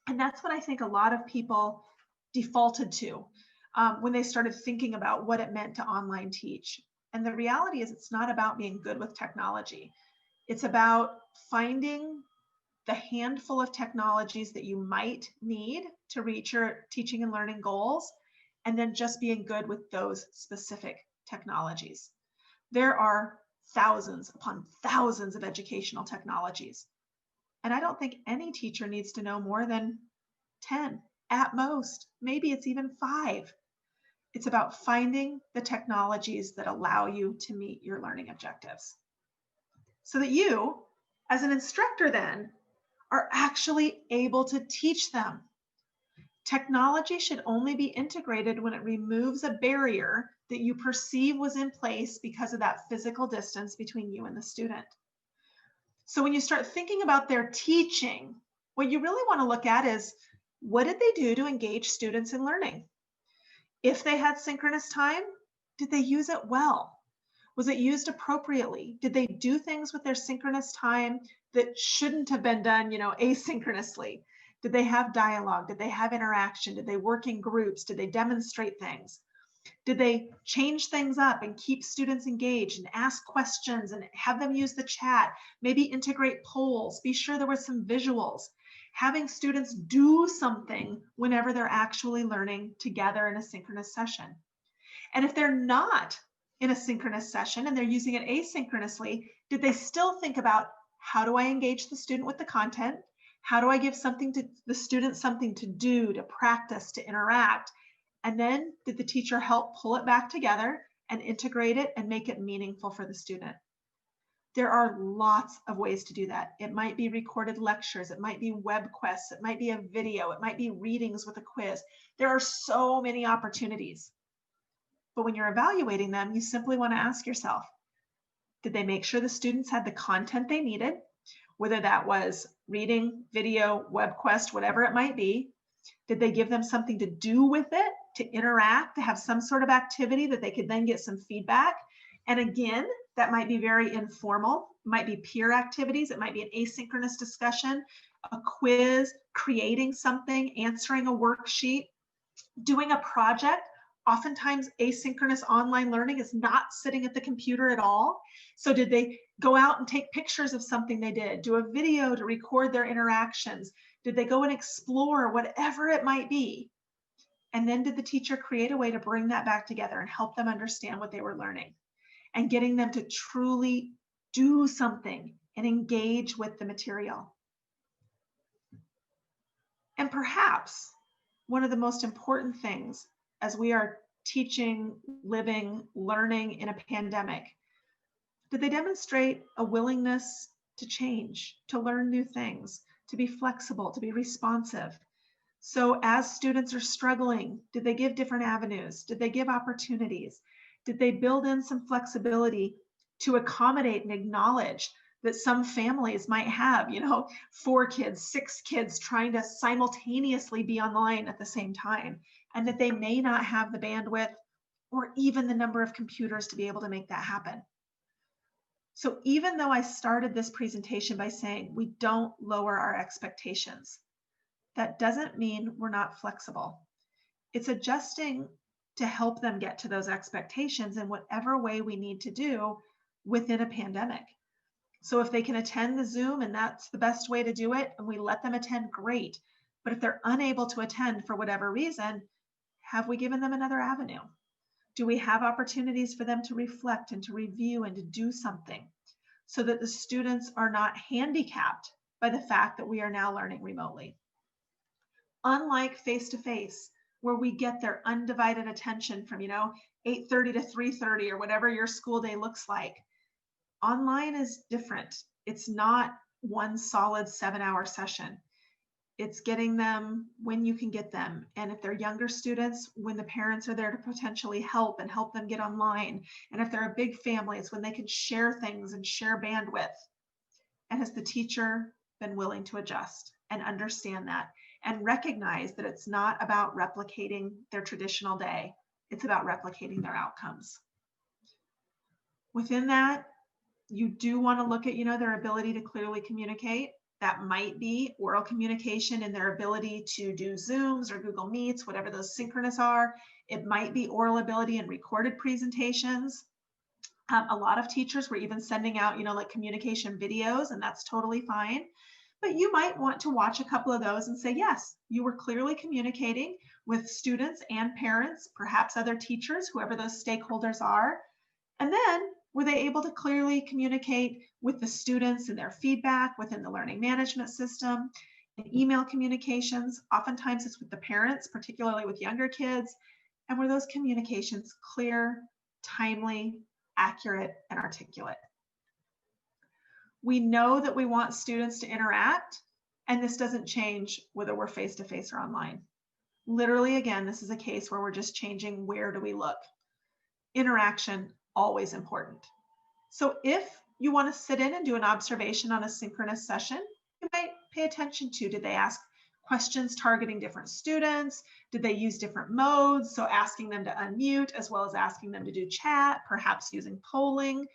And that's what I think a lot of people defaulted to when they started thinking about what it meant to online teach. And the reality is, it's not about being good with technology. It's about finding the handful of technologies that you might need to reach your teaching and learning goals, and then just being good with those specific technologies. There are thousands upon thousands of educational technologies. And I don't think any teacher needs to know more than 10 at most. Maybe it's even 5. It's about finding the technologies that allow you to meet your learning objectives, so that you, as an instructor, then are actually able to teach them. Technology should only be integrated when it removes a barrier that you perceive was in place because of that physical distance between you and the student. So when you start thinking about their teaching, what you really want to look at is, what did they do to engage students in learning? If they had synchronous time, did they use it well? Was it used appropriately? Did they do things with their synchronous time that shouldn't have been done, asynchronously? Did they have dialogue? Did they have interaction? Did they work in groups? Did they demonstrate things? Did they change things up and keep students engaged and ask questions and have them use the chat? Maybe integrate polls, be sure there were some visuals. Having students do something whenever they're actually learning together in a synchronous session. And if they're not in a synchronous session and they're using it asynchronously, did they still think about, how do I engage the student with the content? How do I give something to the student, something to do, to practice, to interact? And then did the teacher help pull it back together and integrate it and make it meaningful for the student? There are lots of ways to do that. It might be recorded lectures, it might be web quests, it might be a video, it might be readings with a quiz. There are so many opportunities. But when you're evaluating them, you simply want to ask yourself, did they make sure the students had the content they needed? Whether that was reading, video, web quest, whatever it might be. Did they give them something to do with it, to interact, to have some sort of activity that they could then get some feedback? And again, that might be very informal. It might be peer activities. It might be an asynchronous discussion, a quiz, creating something, answering a worksheet, doing a project. Oftentimes, asynchronous online learning is not sitting at the computer at all. So did they go out and take pictures of something they did, do a video to record their interactions? Did they go and explore, whatever it might be? And then did the teacher create a way to bring that back together and help them understand what they were learning, and getting them to truly do something and engage with the material? And perhaps one of the most important things as we are teaching, living, learning in a pandemic, did they demonstrate a willingness to change, to learn new things, to be flexible, to be responsive? So as students are struggling, did they give different avenues? Did they give opportunities? Did they build in some flexibility to accommodate and acknowledge that some families might have, 4 kids, 6 kids trying to simultaneously be online at the same time, and that they may not have the bandwidth or even the number of computers to be able to make that happen? So even though I started this presentation by saying we don't lower our expectations, that doesn't mean we're not flexible. It's adjusting to help them get to those expectations in whatever way we need to do within a pandemic. So if they can attend the Zoom and that's the best way to do it, and we let them attend, great. But if they're unable to attend for whatever reason, have we given them another avenue? Do we have opportunities for them to reflect and to review and to do something so that the students are not handicapped by the fact that we are now learning remotely? Unlike face-to-face, where we get their undivided attention from, 8:30 to 3:30 or whatever your school day looks like, online is different. It's not one solid 7-hour session. It's getting them when you can get them. And if they're younger students, when the parents are there to potentially help and help them get online. And if they're a big family, it's when they can share things and share bandwidth. And has the teacher been willing to adjust and understand that and recognize that it's not about replicating their traditional day, it's about replicating their outcomes. Within that, you do want to look at, their ability to clearly communicate. That might be oral communication and their ability to do Zooms or Google Meets, whatever those synchronous are. It might be oral ability and recorded presentations. A lot of teachers were even sending out, like communication videos, and that's totally fine. But you might want to watch a couple of those and say, yes, you were clearly communicating with students and parents, perhaps other teachers, whoever those stakeholders are. And then were they able to clearly communicate with the students and their feedback within the learning management system and email communications? Oftentimes it's with the parents, particularly with younger kids. And were those communications clear, timely, accurate, and articulate? We know that we want students to interact, and this doesn't change whether we're face-to-face or online. Literally, again, this is a case where we're just changing where do we look. Interaction, always important. So if you want to sit in and do an observation on a synchronous session, you might pay attention to, did they ask questions targeting different students? Did they use different modes? So asking them to unmute as well as asking them to do chat, perhaps using polling.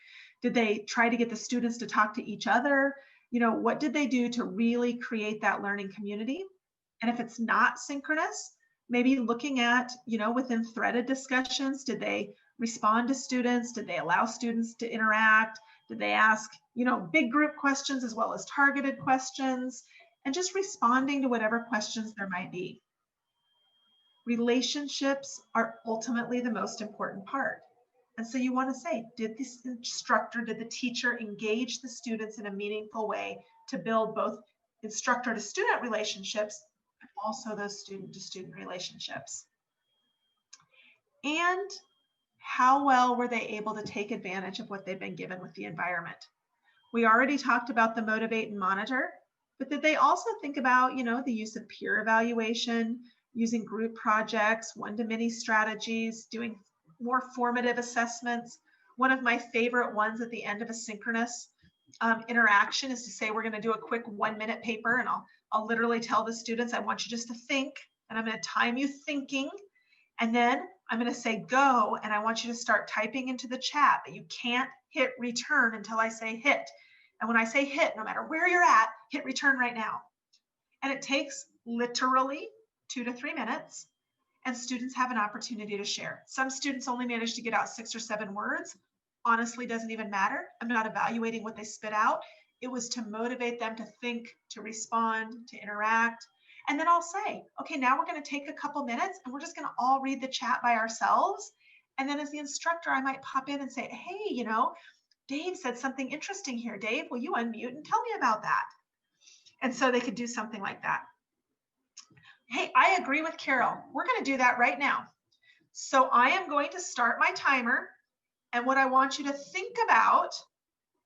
Did they try to get the students to talk to each other? What did they do to really create that learning community? And if it's not synchronous, maybe looking at, within threaded discussions, did they respond to students? Did they allow students to interact? Did they ask, big group questions as well as targeted questions? And just responding to whatever questions there might be. Relationships are ultimately the most important part. And so you want to say, did this instructor, did the teacher engage the students in a meaningful way to build both instructor to student relationships, but also those student to student relationships? And how well were they able to take advantage of what they've been given with the environment? We already talked about the motivate and monitor, but did they also think about, the use of peer evaluation, using group projects, one-to-many strategies, doing more formative assessments? One of my favorite ones at the end of a synchronous interaction is to say, we're going to do a quick 1-minute paper, and I'll literally tell the students, I want you just to think, and I'm going to time you thinking, and then I'm going to say go, and I want you to start typing into the chat, but you can't hit return until I say hit. And when I say hit, no matter where you're at, hit return right now. And it takes literally 2 to 3 minutes, and students have an opportunity to share. Some students only manage to get out 6 or 7 words. Honestly, doesn't even matter. I'm not evaluating what they spit out. It was to motivate them to think, to respond, to interact. And then I'll say, okay, now we're going to take a couple minutes and we're just going to all read the chat by ourselves. And then as the instructor, I might pop in and say, hey, Dave said something interesting here. Dave, will you unmute and tell me about that? And so they could do something like that. Hey, I agree with Carol. We're going to do that right now. So I am going to start my timer. And what I want you to think about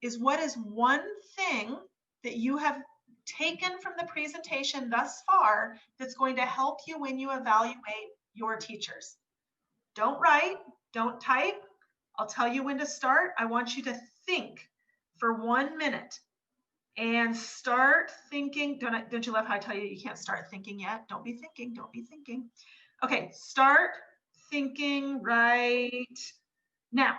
is, what is one thing that you have taken from the presentation thus far that's going to help you when you evaluate your teachers? Don't write, don't type. I'll tell you when to start. I want you to think for 1 minute and start thinking. Don't you love how I tell you you can't start thinking yet? Don't be thinking, don't be thinking. Okay, start thinking right now.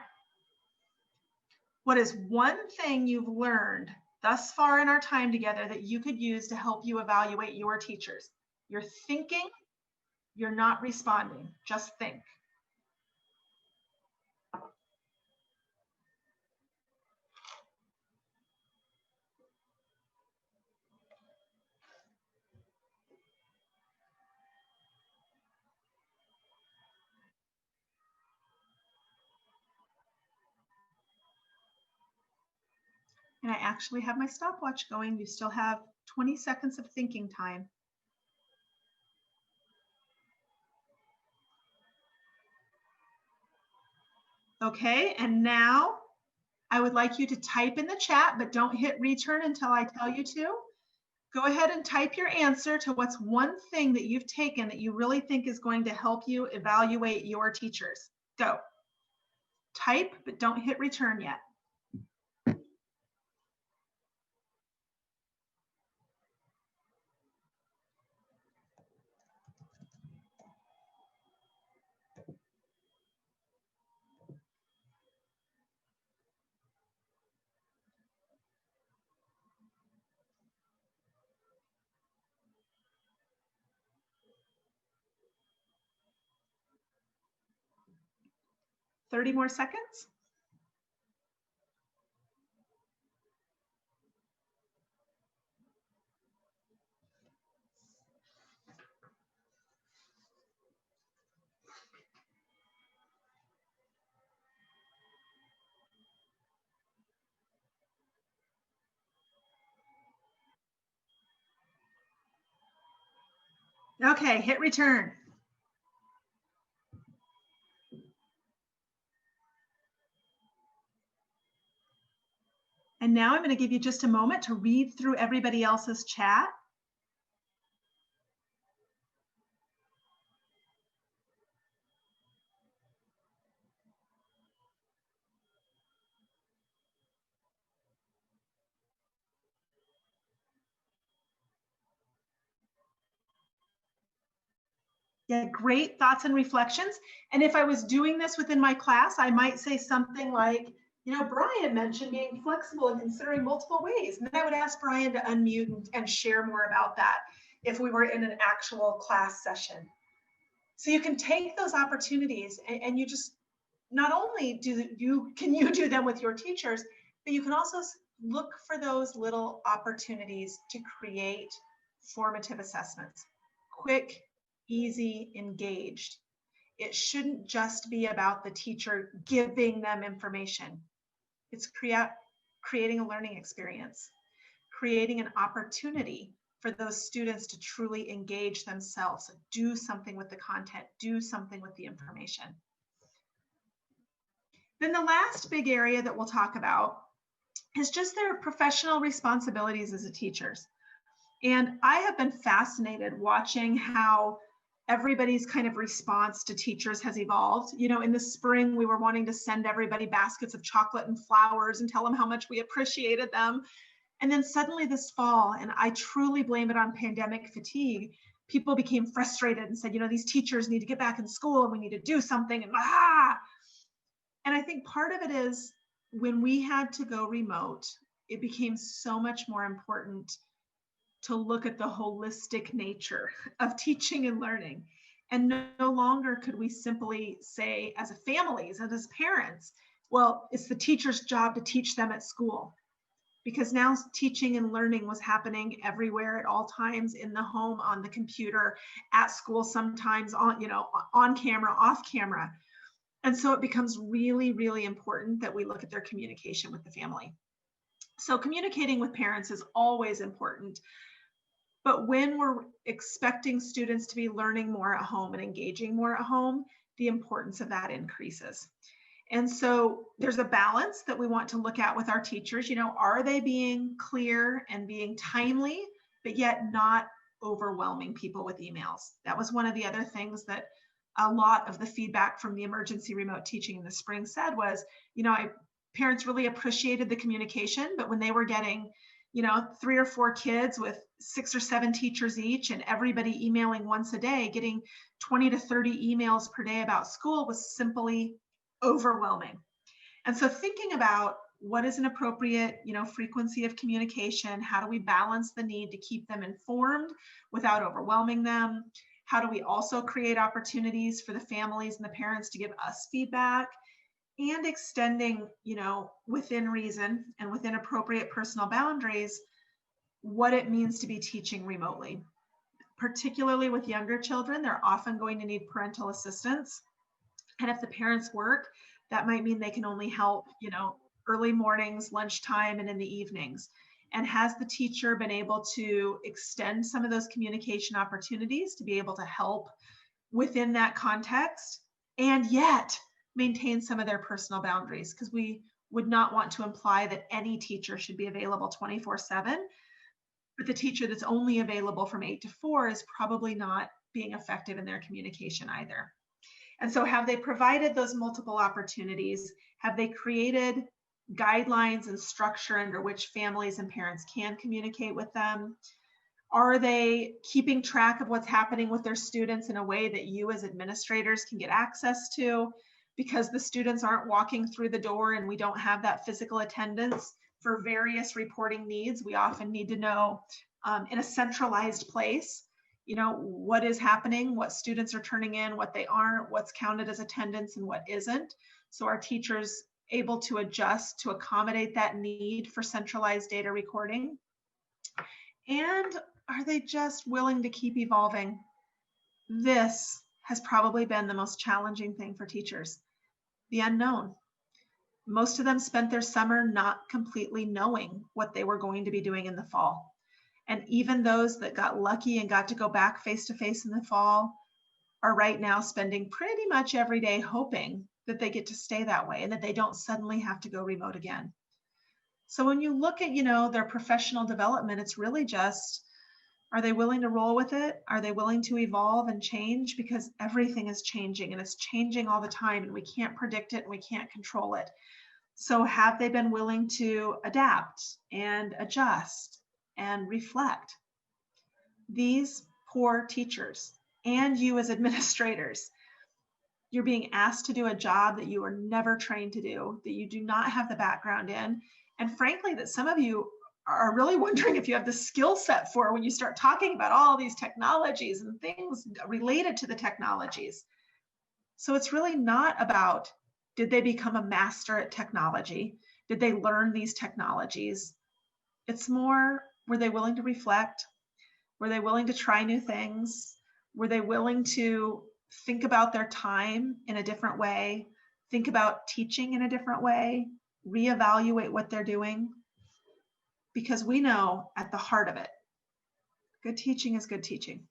What is one thing you've learned thus far in our time together that you could use to help you evaluate your teachers? You're thinking, you're not responding, just think. And I actually have my stopwatch going. You still have 20 seconds of thinking time. Okay, and now I would like you to type in the chat, but don't hit return until I tell you to. Go ahead and type your answer to what's one thing that you've taken that you really think is going to help you evaluate your teachers. Go. Type, but don't hit return yet. Thirty more seconds. Okay, hit return. And now I'm going to give you just a moment to read through everybody else's chat. Yeah, great thoughts and reflections. And if I was doing this within my class, I might say something like, Brian mentioned being flexible and considering multiple ways. And then I would ask Brian to unmute and share more about that if we were in an actual class session. So you can take those opportunities and you just, not only can you do them with your teachers, but you can also look for those little opportunities to create formative assessments. Quick, easy, engaged. It shouldn't just be about the teacher giving them information. It's creating a learning experience, creating an opportunity for those students to truly engage themselves, do something with the content, do something with the information. Then the last big area that we'll talk about is just their professional responsibilities as a teachers. And I have been fascinated watching how everybody's kind of response to teachers has evolved. In the spring, we were wanting to send everybody baskets of chocolate and flowers and tell them how much we appreciated them. And then suddenly this fall, and I truly blame it on pandemic fatigue, people became frustrated and said, these teachers need to get back in school and we need to do something. And I think part of it is when we had to go remote, it became so much more important to look at the holistic nature of teaching and learning. And no longer could we simply say as families and as parents, well, it's the teacher's job to teach them at school. Because now teaching and learning was happening everywhere at all times, in the home, on the computer, at school, sometimes on camera, off camera. And so it becomes really, really important that we look at their communication with the family. So communicating with parents is always important. But when we're expecting students to be learning more at home and engaging more at home, the importance of that increases. And so there's a balance that we want to look at with our teachers. Are they being clear and being timely, but yet not overwhelming people with emails? That was one of the other things that a lot of the feedback from the emergency remote teaching in the spring said was, parents really appreciated the communication, but when they were getting 3 or 4 kids with 6 or 7 teachers each and everybody emailing once a day, getting 20 to 30 emails per day about school was simply overwhelming. And so thinking about what is an appropriate, frequency of communication, how do we balance the need to keep them informed without overwhelming them? How do we also create opportunities for the families and the parents to give us feedback? And extending, within reason and within appropriate personal boundaries, what it means to be teaching remotely. Particularly with younger children, they're often going to need parental assistance. And if the parents work, that might mean they can only help, early mornings, lunchtime, and in the evenings? And has the teacher been able to extend some of those communication opportunities to be able to help within that context, and yet maintain some of their personal boundaries? Because we would not want to imply that any teacher should be available 24/7, but the teacher that's only available from 8 to 4 is probably not being effective in their communication either. And so have they provided those multiple opportunities? Have they created guidelines and structure under which families and parents can communicate with them? Are they keeping track of what's happening with their students in a way that you as administrators can get access to? Because the students aren't walking through the door and we don't have that physical attendance for various reporting needs. We often need to know in a centralized place, what is happening, what students are turning in, what they aren't, what's counted as attendance and what isn't. So our teachers able to adjust to accommodate that need for centralized data recording. And are they just willing to keep evolving? This has probably been the most challenging thing for teachers, the unknown. Most of them spent their summer not completely knowing what they were going to be doing in the fall. And even those that got lucky and got to go back face-to-face in the fall are right now spending pretty much every day hoping that they get to stay that way and that they don't suddenly have to go remote again. So when you look at, their professional development, it's really just, are they willing to roll with it? Are they willing to evolve and change? Because everything is changing and it's changing all the time and we can't predict it and we can't control it. So have they been willing to adapt and adjust and reflect? These poor teachers and you as administrators, you're being asked to do a job that you were never trained to do, that you do not have the background in, and frankly, that some of you are really wondering if you have the skill set for when you start talking about all these technologies and things related to the technologies. So it's really not about, did they become a master at technology? Did they learn these technologies? It's more, were they willing to reflect? Were they willing to try new things? Were they willing to think about their time in a different way, think about teaching in a different way, reevaluate what they're doing? Because we know at the heart of it, good teaching is good teaching.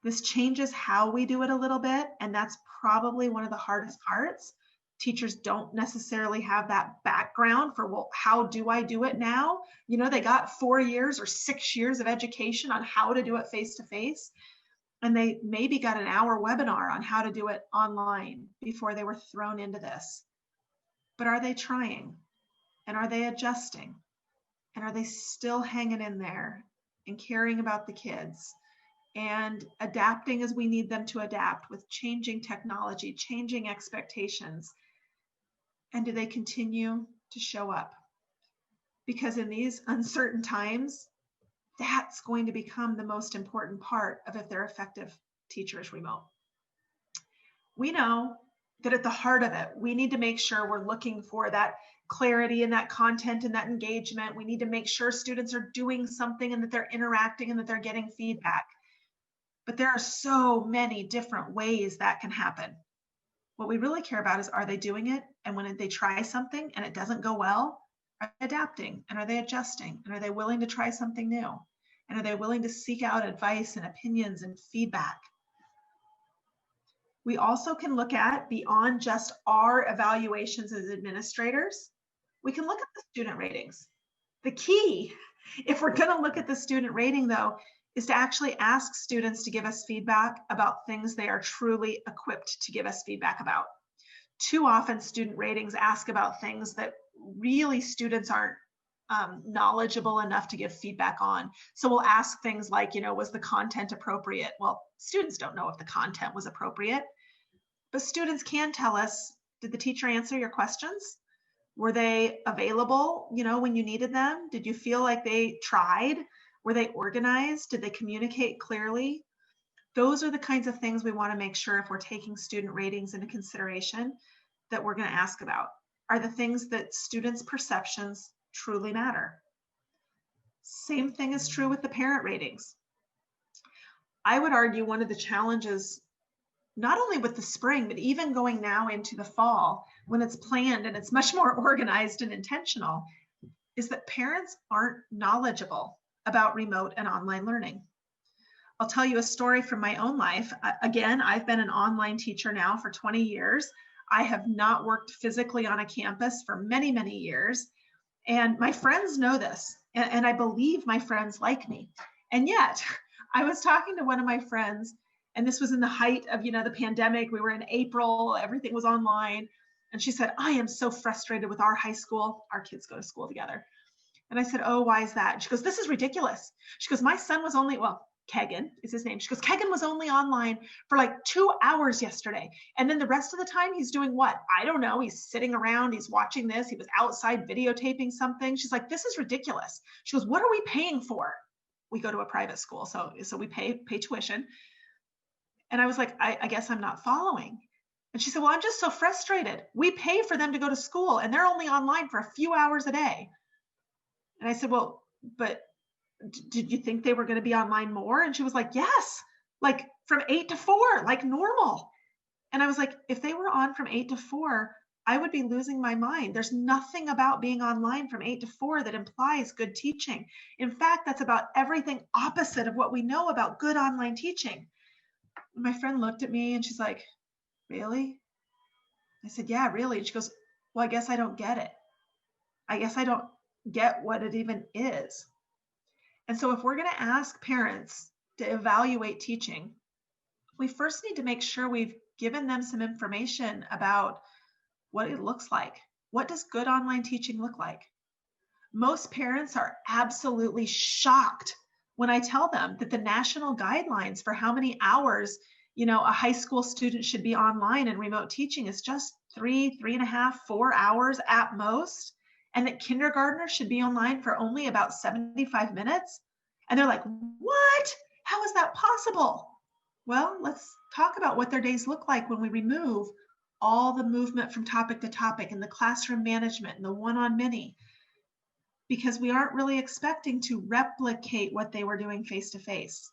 This changes how we do it a little bit, and that's probably one of the hardest parts. Teachers don't necessarily have that background for, well, how do I do it now? They got 4 years or 6 years of education on how to do it face-to-face, and they maybe got an hour webinar on how to do it online before they were thrown into this. But are they trying? And are they adjusting? And are they still hanging in there and caring about the kids and adapting as we need them to adapt with changing technology, changing expectations? And do they continue to show up? Because in these uncertain times, that's going to become the most important part of if they're effective teachers remote. We know that at the heart of it, we need to make sure we're looking for that clarity and that content and that engagement. We need to make sure students are doing something and that they're interacting and that they're getting feedback. But there are so many different ways that can happen. What we really care about is, are they doing it? And when they try something and it doesn't go well, are they adapting? And are they adjusting? And are they willing to try something new? And are they willing to seek out advice and opinions and feedback? We also can look at, beyond just our evaluations as administrators, we can look at the student ratings. The key, if we're going to look at the student rating though, is to actually ask students to give us feedback about things they are truly equipped to give us feedback about. Too often student ratings ask about things that really students aren't knowledgeable enough to give feedback on. So we'll ask things like, was the content appropriate? Well, students don't know if the content was appropriate, but students can tell us, did the teacher answer your questions? Were they available, when you needed them? Did you feel like they tried? Were they organized? Did they communicate clearly? Those are the kinds of things we want to make sure, if we're taking student ratings into consideration, that we're going to ask about. Are the things that students' perceptions truly matter? Same thing is true with the parent ratings. I would argue one of the challenges not only with the spring, but even going now into the fall when it's planned and it's much more organized and intentional, is that parents aren't knowledgeable about remote and online learning. I'll tell you a story from my own life. Again, I've been an online teacher now for 20 years. I have not worked physically on a campus for many, many years. And my friends know this, and I believe my friends like me. And yet, I was talking to one of my friends, and this was in the height of, the pandemic. We were in April, everything was online. And she said, I am so frustrated with our high school. Our kids go to school together. And I said, oh, why is that? And she goes, this is ridiculous. She goes, my son was only, Kegan is his name. She goes, Kegan was only online for like 2 hours yesterday. And then the rest of the time he's doing what? I don't know. He's sitting around, he's watching this. He was outside videotaping something. She's like, this is ridiculous. She goes, what are we paying for? We go to a private school. So we pay tuition. And I was like, I guess I'm not following. And she said, well, I'm just so frustrated. We pay for them to go to school and they're only online for a few hours a day. And I said, well, but did you think they were going to be online more? And she was like, yes, like from 8 to 4, like normal. And I was like, if they were on from 8 to 4, I would be losing my mind. There's nothing about being online from 8 to 4 that implies good teaching. In fact, that's about everything opposite of what we know about good online teaching. And my friend looked at me and she's like, really? I said, yeah, really. And she goes, well, I guess I don't get it. I guess I don't get what it even is. And so if we're going to ask parents to evaluate teaching, we first need to make sure we've given them some information about what it looks like. What does good online teaching look like? Most parents are absolutely shocked when I tell them that the national guidelines for how many hours, a high school student should be online in remote teaching is just 3.5, 4 hours at most. And that kindergartners should be online for only about 75 minutes. And they're like, what? How is that possible? Well, let's talk about what their days look like when we remove all the movement from topic to topic and the classroom management and the one-on-many, because we aren't really expecting to replicate what they were doing face-to-face,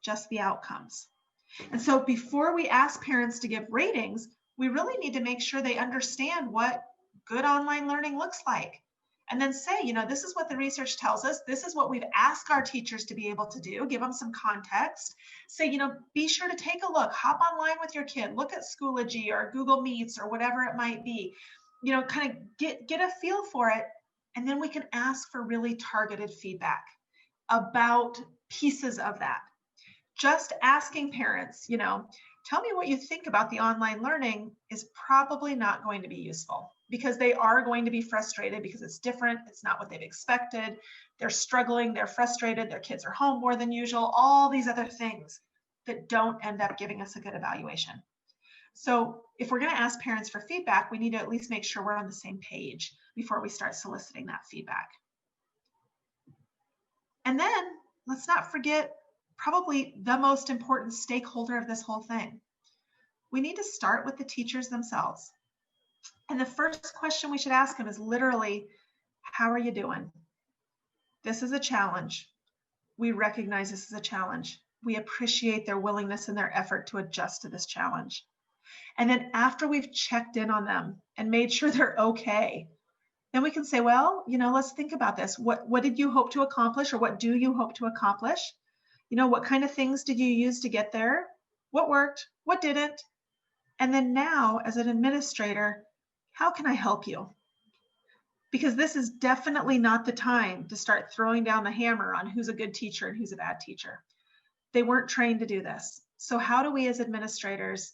just the outcomes. And so before we ask parents to give ratings, we really need to make sure they understand what good online learning looks like. And then say, this is what the research tells us. This is what we've asked our teachers to be able to do. Give them some context. Say, be sure to take a look. Hop online with your kid. Look at Schoology or Google Meets or whatever it might be. Kind of get a feel for it. And then we can ask for really targeted feedback about pieces of that. Just asking parents, tell me what you think about the online learning is probably not going to be useful, because they are going to be frustrated because it's different. It's not what they've expected. They're struggling. They're frustrated. Their kids are home more than usual. All these other things that don't end up giving us a good evaluation. So if we're going to ask parents for feedback, we need to at least make sure we're on the same page before we start soliciting that feedback. And then let's not forget probably the most important stakeholder of this whole thing. We need to start with the teachers themselves. And the first question we should ask them is literally, how are you doing? This is a challenge. We recognize this is a challenge. We appreciate their willingness and their effort to adjust to this challenge. And then after we've checked in on them and made sure they're okay, then we can say, well, let's think about this. What did you hope to accomplish, or what do you hope to accomplish? What kind of things did you use to get there? What worked? What didn't? And then now, as an administrator, how can I help you? Because this is definitely not the time to start throwing down the hammer on who's a good teacher and who's a bad teacher. They weren't trained to do this. So how do we as administrators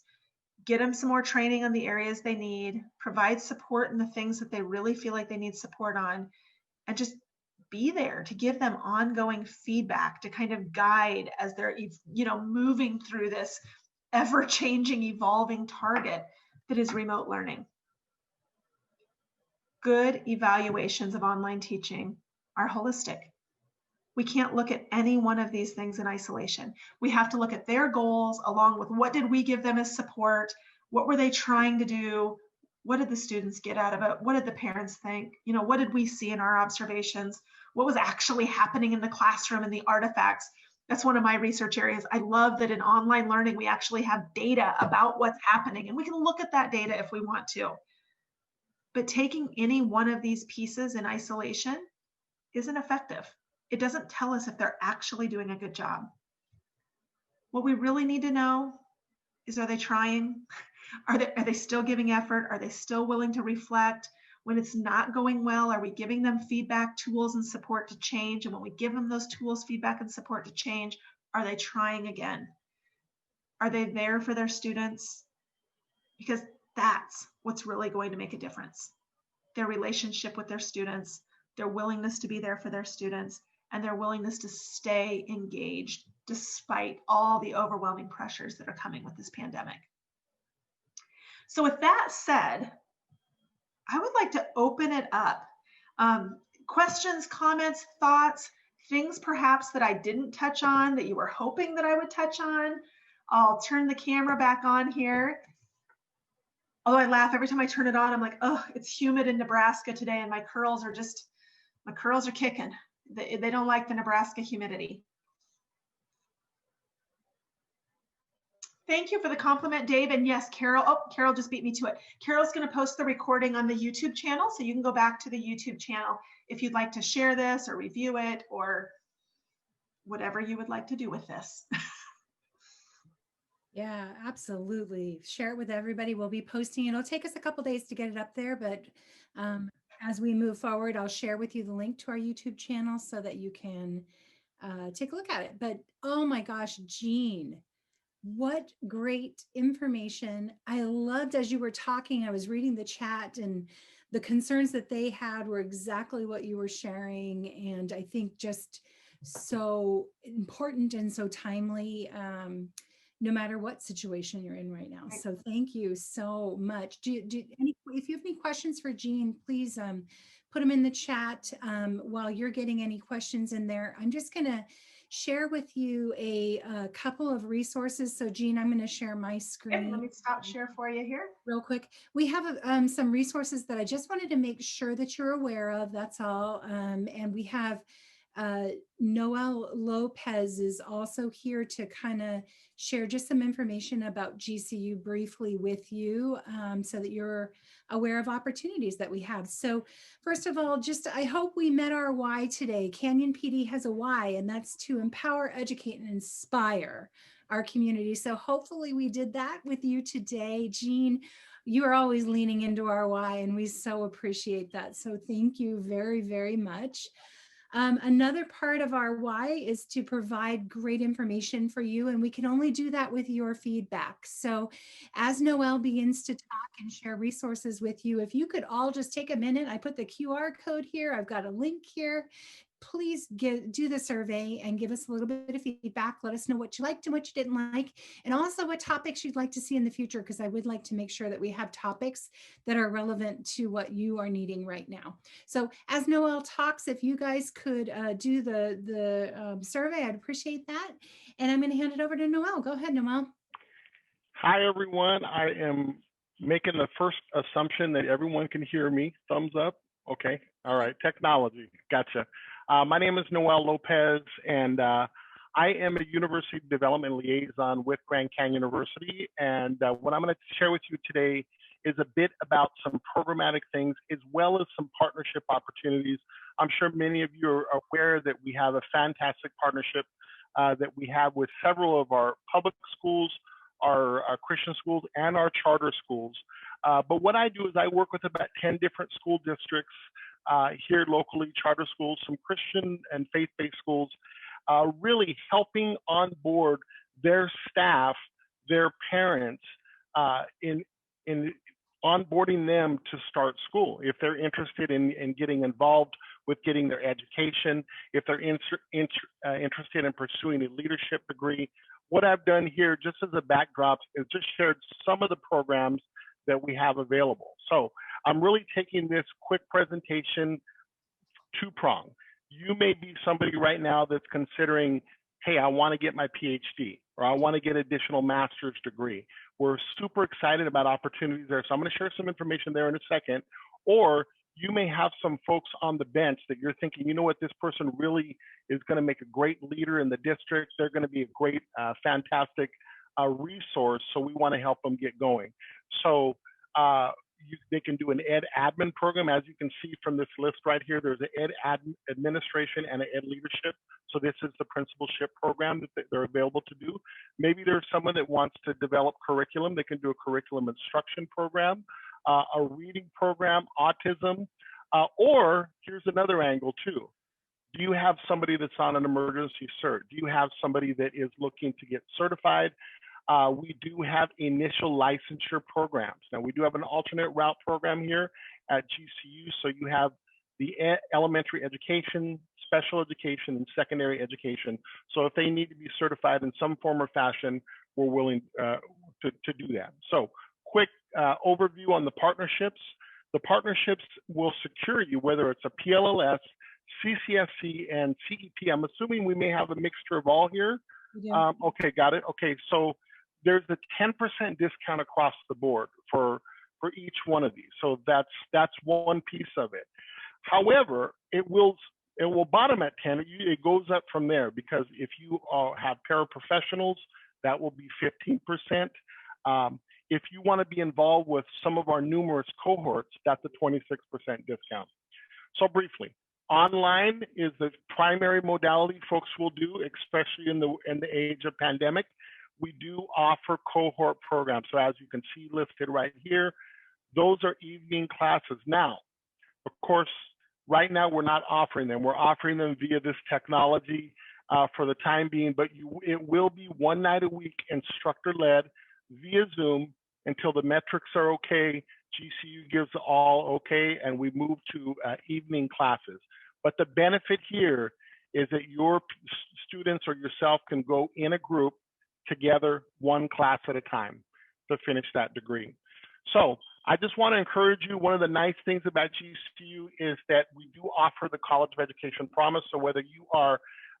get them some more training on the areas they need, provide support in the things that they really feel like they need support on, and just be there to give them ongoing feedback to kind of guide as they're, moving through this ever-changing, evolving target that is remote learning. Good evaluations of online teaching are holistic. We can't look at any one of these things in isolation. We have to look at their goals along with what did we give them as support? What were they trying to do? What did the students get out of it? What did the parents think? What did we see in our observations? What was actually happening in the classroom and the artifacts? That's one of my research areas. I love that in online learning, we actually have data about what's happening, and we can look at that data if we want to. But taking any one of these pieces in isolation isn't effective. It doesn't tell us if they're actually doing a good job. What we really need to know is, are they trying? Are they still giving effort? Are they still willing to reflect? When it's not going well, are we giving them feedback, tools, and support to change? And when we give them those tools, feedback, and support to change, are they trying again? Are they there for their students? Because that's what's really going to make a difference. Their relationship with their students, their willingness to be there for their students, and their willingness to stay engaged despite all the overwhelming pressures that are coming with this pandemic. So with that said, I would like to open it up. Questions, comments, thoughts, things perhaps that I didn't touch on that you were hoping that I would touch on. I'll turn the camera back on here. Although I laugh every time I turn it on, I'm like, oh, it's humid in Nebraska today and my curls are kicking. They don't like the Nebraska humidity. Thank you for the compliment, Dave. And yes, Carol, oh, Carol just beat me to it. Carol's going to post the recording on the YouTube channel, so you can go back to the YouTube channel if you'd like to share this or review it or whatever you would like to do with this. Yeah, absolutely. Share it with everybody. We'll be posting it. It'll take us a couple days to get it up there, but as we move forward, I'll share with you the link to our YouTube channel so that you can take a look at it. But oh my gosh, Jean, what great information. I loved as you were talking, I was reading the chat, and the concerns that they had were exactly what you were sharing. And I think just so important and so timely, no matter what situation you're in right now. So thank you so much. If you have any questions for Jean, please put them in the chat while you're getting any questions in there. I'm just going to share with you a couple of resources. So Jean, I'm going to share my screen. Okay, let me stop share for you here. Real quick. We have some resources that I just wanted to make sure that you're aware of. That's all. And we have Noel Lopez is also here to kind of share just some information about GCU briefly with you so that you're aware of opportunities that we have. So first of all, I hope we met our why today. Canyon PD has a why, and that's to empower, educate, and inspire our community. So hopefully we did that with you today. Jean, you are always leaning into our why, and we so appreciate that. So thank you very, very much. Another part of our why is to provide great information for you, and we can only do that with your feedback. So as Noel begins to talk and share resources with you, if you could all just take a minute, I put the QR code here, I've got a link here. Please do the survey and give us a little bit of feedback. Let us know what you liked and what you didn't like, and also what topics you'd like to see in the future, because I would like to make sure that we have topics that are relevant to what you are needing right now. So as Noel talks, if you guys could do the survey, I'd appreciate that. And I'm going to hand it over to Noel. Go ahead, Noel. Hi, everyone. I am making the first assumption that everyone can hear me. Thumbs up. Okay. All right. Technology. Gotcha. My name is Noel Lopez, and I am a University Development Liaison with Grand Canyon University. And what I'm going to share with you today is a bit about some programmatic things as well as some partnership opportunities. I'm sure many of you are aware that we have a fantastic partnership that we have with several of our public schools, our Christian schools, and our charter schools. But what I do is I work with about 10 different school districts here locally, charter schools, some Christian and faith-based schools, really helping onboard their staff, their parents, in onboarding them to start school. If they're interested in getting involved with getting their education, if they're interested in pursuing a leadership degree. What I've done here, just as a backdrop, is just shared some of the programs that we have available. So I'm really taking this quick presentation two-pronged. You may be somebody right now that's considering, hey, I want to get my PhD, or I want to get additional master's degree. We're super excited about opportunities there. So I'm going to share some information there in a second. Or you may have some folks on the bench that you're thinking, you know what, this person really is going to make a great leader in the district. They're going to be a great, fantastic resource. So we want to help them get going. So they can do an ed admin program. As you can see from this list right here, there's an ed administration and an ed leadership. So this is the principalship program that they're available to do. Maybe there's someone that wants to develop curriculum. They can do a curriculum instruction program, a reading program, autism, or here's another angle too. Do you have somebody that's on an emergency cert? Do you have somebody that is looking to get certified? We do have initial licensure programs. Now, we do have an alternate route program here at GCU. So you have the elementary education, special education, and secondary education. So if they need to be certified in some form or fashion, we're willing to do that. So quick overview on the partnerships. The partnerships will secure you, whether it's a PLLS, CCSC, and CEP. I'm assuming we may have a mixture of all here. Yeah. Okay, got it. Okay, so there's a 10% discount across the board for each one of these. So that's one piece of it. However, it will bottom at 10. It goes up from there, because if you have paraprofessionals, that will be 15%. If you want to be involved with some of our numerous cohorts, that's a 26% discount. So briefly, online is the primary modality folks will do, especially in the age of pandemic. We do offer cohort programs. So as you can see listed right here, those are evening classes. Now, of course, right now we're not offering them. We're offering them via this technology for the time being, but it will be one night a week, instructor-led via Zoom until the metrics are okay, GCU gives all okay, and we move to evening classes. But the benefit here is that your students or yourself can go in a group together, one class at a time, to finish that degree. So I just want to encourage you. One of the nice things about GCU is that we do offer the College of Education Promise. So whether you are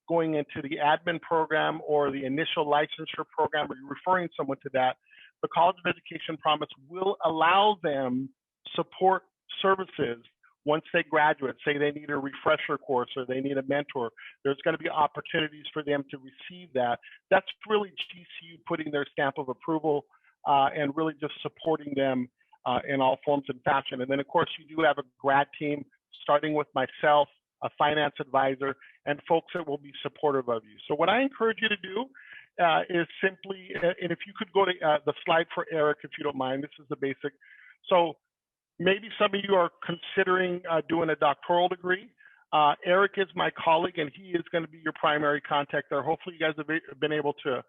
going into the admin program or the initial licensure program, or you're referring someone to that, the College of Education Promise will allow them support services once they graduate. Say they need a refresher course or they need a mentor, there's going to be opportunities for them to receive that. That's really GCU putting their stamp of approval and really just supporting them in all forms and fashion. And then of course you do have a grad team, starting with myself, a finance advisor, and folks that will be supportive of you. So what I encourage you to do is simply, and if you could go to the slide for Eric, if you don't mind, this is the basic. So maybe some of you are considering doing a doctoral degree. Eric is my colleague, and he is going to be your primary contact there. Hopefully you guys have been able to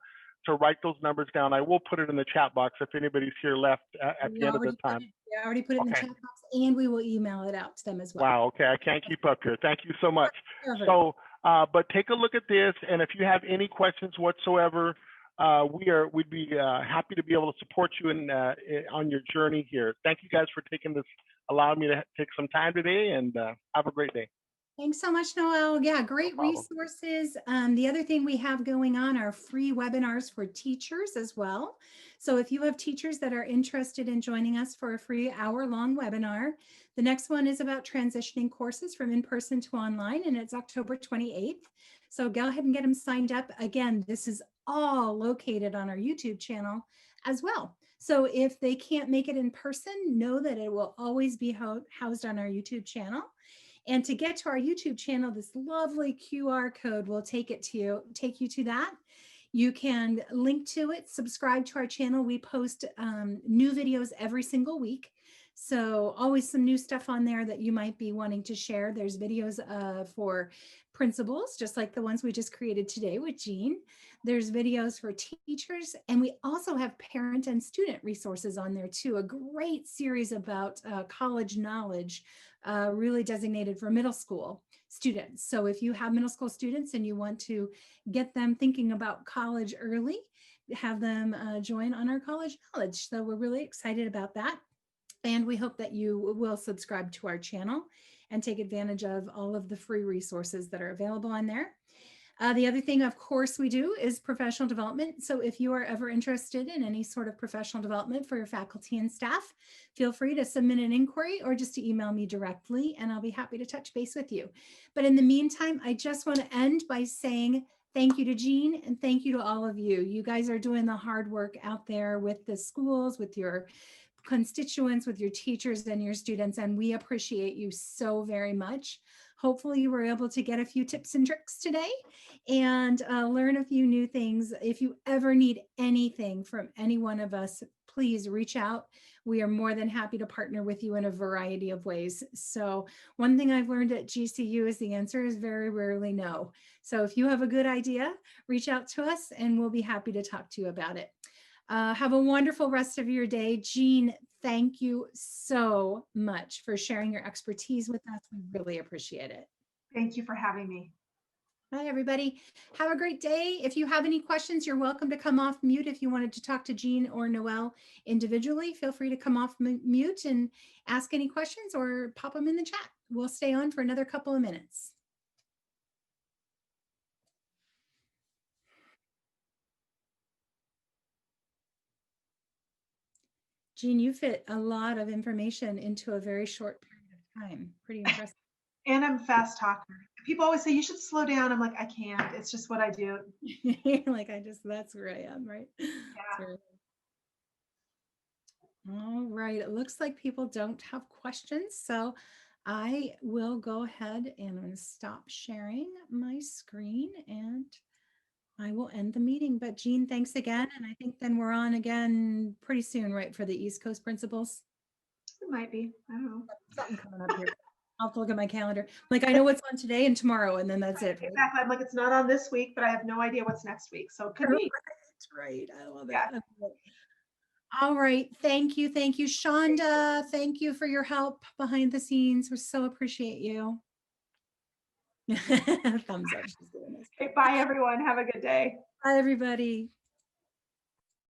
write those numbers down. I will put it in the chat box if anybody's here left at the end of the time. I already put it in the chat box, and we will email it out to them as well. Wow, okay, I can't keep up here. Thank you so much. Perfect. So, but take a look at this, and if you have any questions whatsoever, we'd be happy to be able to support you on your journey here. Thank you guys for allowing me to take some time today, and have a great day. Thanks so much, Noel. Yeah, great resources. The other thing we have going on are free webinars for teachers as well. So if you have teachers that are interested in joining us for a free hour-long webinar, the next one is about transitioning courses from in-person to online, and it's October 28th. So go ahead and get them signed up. Again, this is all located on our YouTube channel as well. So if they can't make it in person, know that it will always be housed on our YouTube channel. And to get to our YouTube channel, this lovely QR code will take you to that. You can link to it, subscribe to our channel. We post new videos every single week. So always some new stuff on there that you might be wanting to share. There's videos for principals, just like the ones we just created today with Jean. There's videos for teachers, and we also have parent and student resources on there too. A great series about college knowledge, really designated for middle school students. So if you have middle school students and you want to get them thinking about college early, have them join on our college knowledge. So we're really excited about that. And we hope that you will subscribe to our channel and take advantage of all of the free resources that are available on there. The other thing, of course, we do is professional development. So if you are ever interested in any sort of professional development for your faculty and staff, feel free to submit an inquiry or just to email me directly, and I'll be happy to touch base with you. But in the meantime, I just want to end by saying thank you to Jean and thank you to all of you. You guys are doing the hard work out there with the schools, with your constituents, with your teachers and your students, and we appreciate you so very much. Hopefully you were able to get a few tips and tricks today and learn a few new things. If you ever need anything from any one of us, please reach out. We are more than happy to partner with you in a variety of ways. So one thing I've learned at GCU is the answer is very rarely no. So if you have a good idea, reach out to us and we'll be happy to talk to you about it. Have a wonderful rest of your day. Jean, thank you so much for sharing your expertise with us. We really appreciate it. Thank you for having me. Hi, everybody. Have a great day. If you have any questions, you're welcome to come off mute. If you wanted to talk to Jean or Noelle individually, feel free to come off mute and ask any questions or pop them in the chat. We'll stay on for another couple of minutes. Jean, you fit a lot of information into a very short period of time. Pretty impressive. And I'm a fast talker. People always say you should slow down. I'm like, I can't. It's just what I do. Like that's where I am, right? Yeah. All right. It looks like people don't have questions. So I will go ahead and I'm going to stop sharing my screen and I will end the meeting. But Jean, thanks again. And I think then we're on again pretty soon, right, for the East Coast principals? It might be. I don't know. Something coming up here. I'll have to look at my calendar. Like I know what's on today and tomorrow, and then that's it. Right? Exactly. I'm like, it's not on this week, but I have no idea what's next week. So it could be. Right. I love it. Yeah. I love it. All right. Thank you. Thank you, Shonda. Thank you for your help behind the scenes. We so appreciate you. Thumbs up. She's doing this. Okay, bye, everyone. Have a good day. Bye, everybody.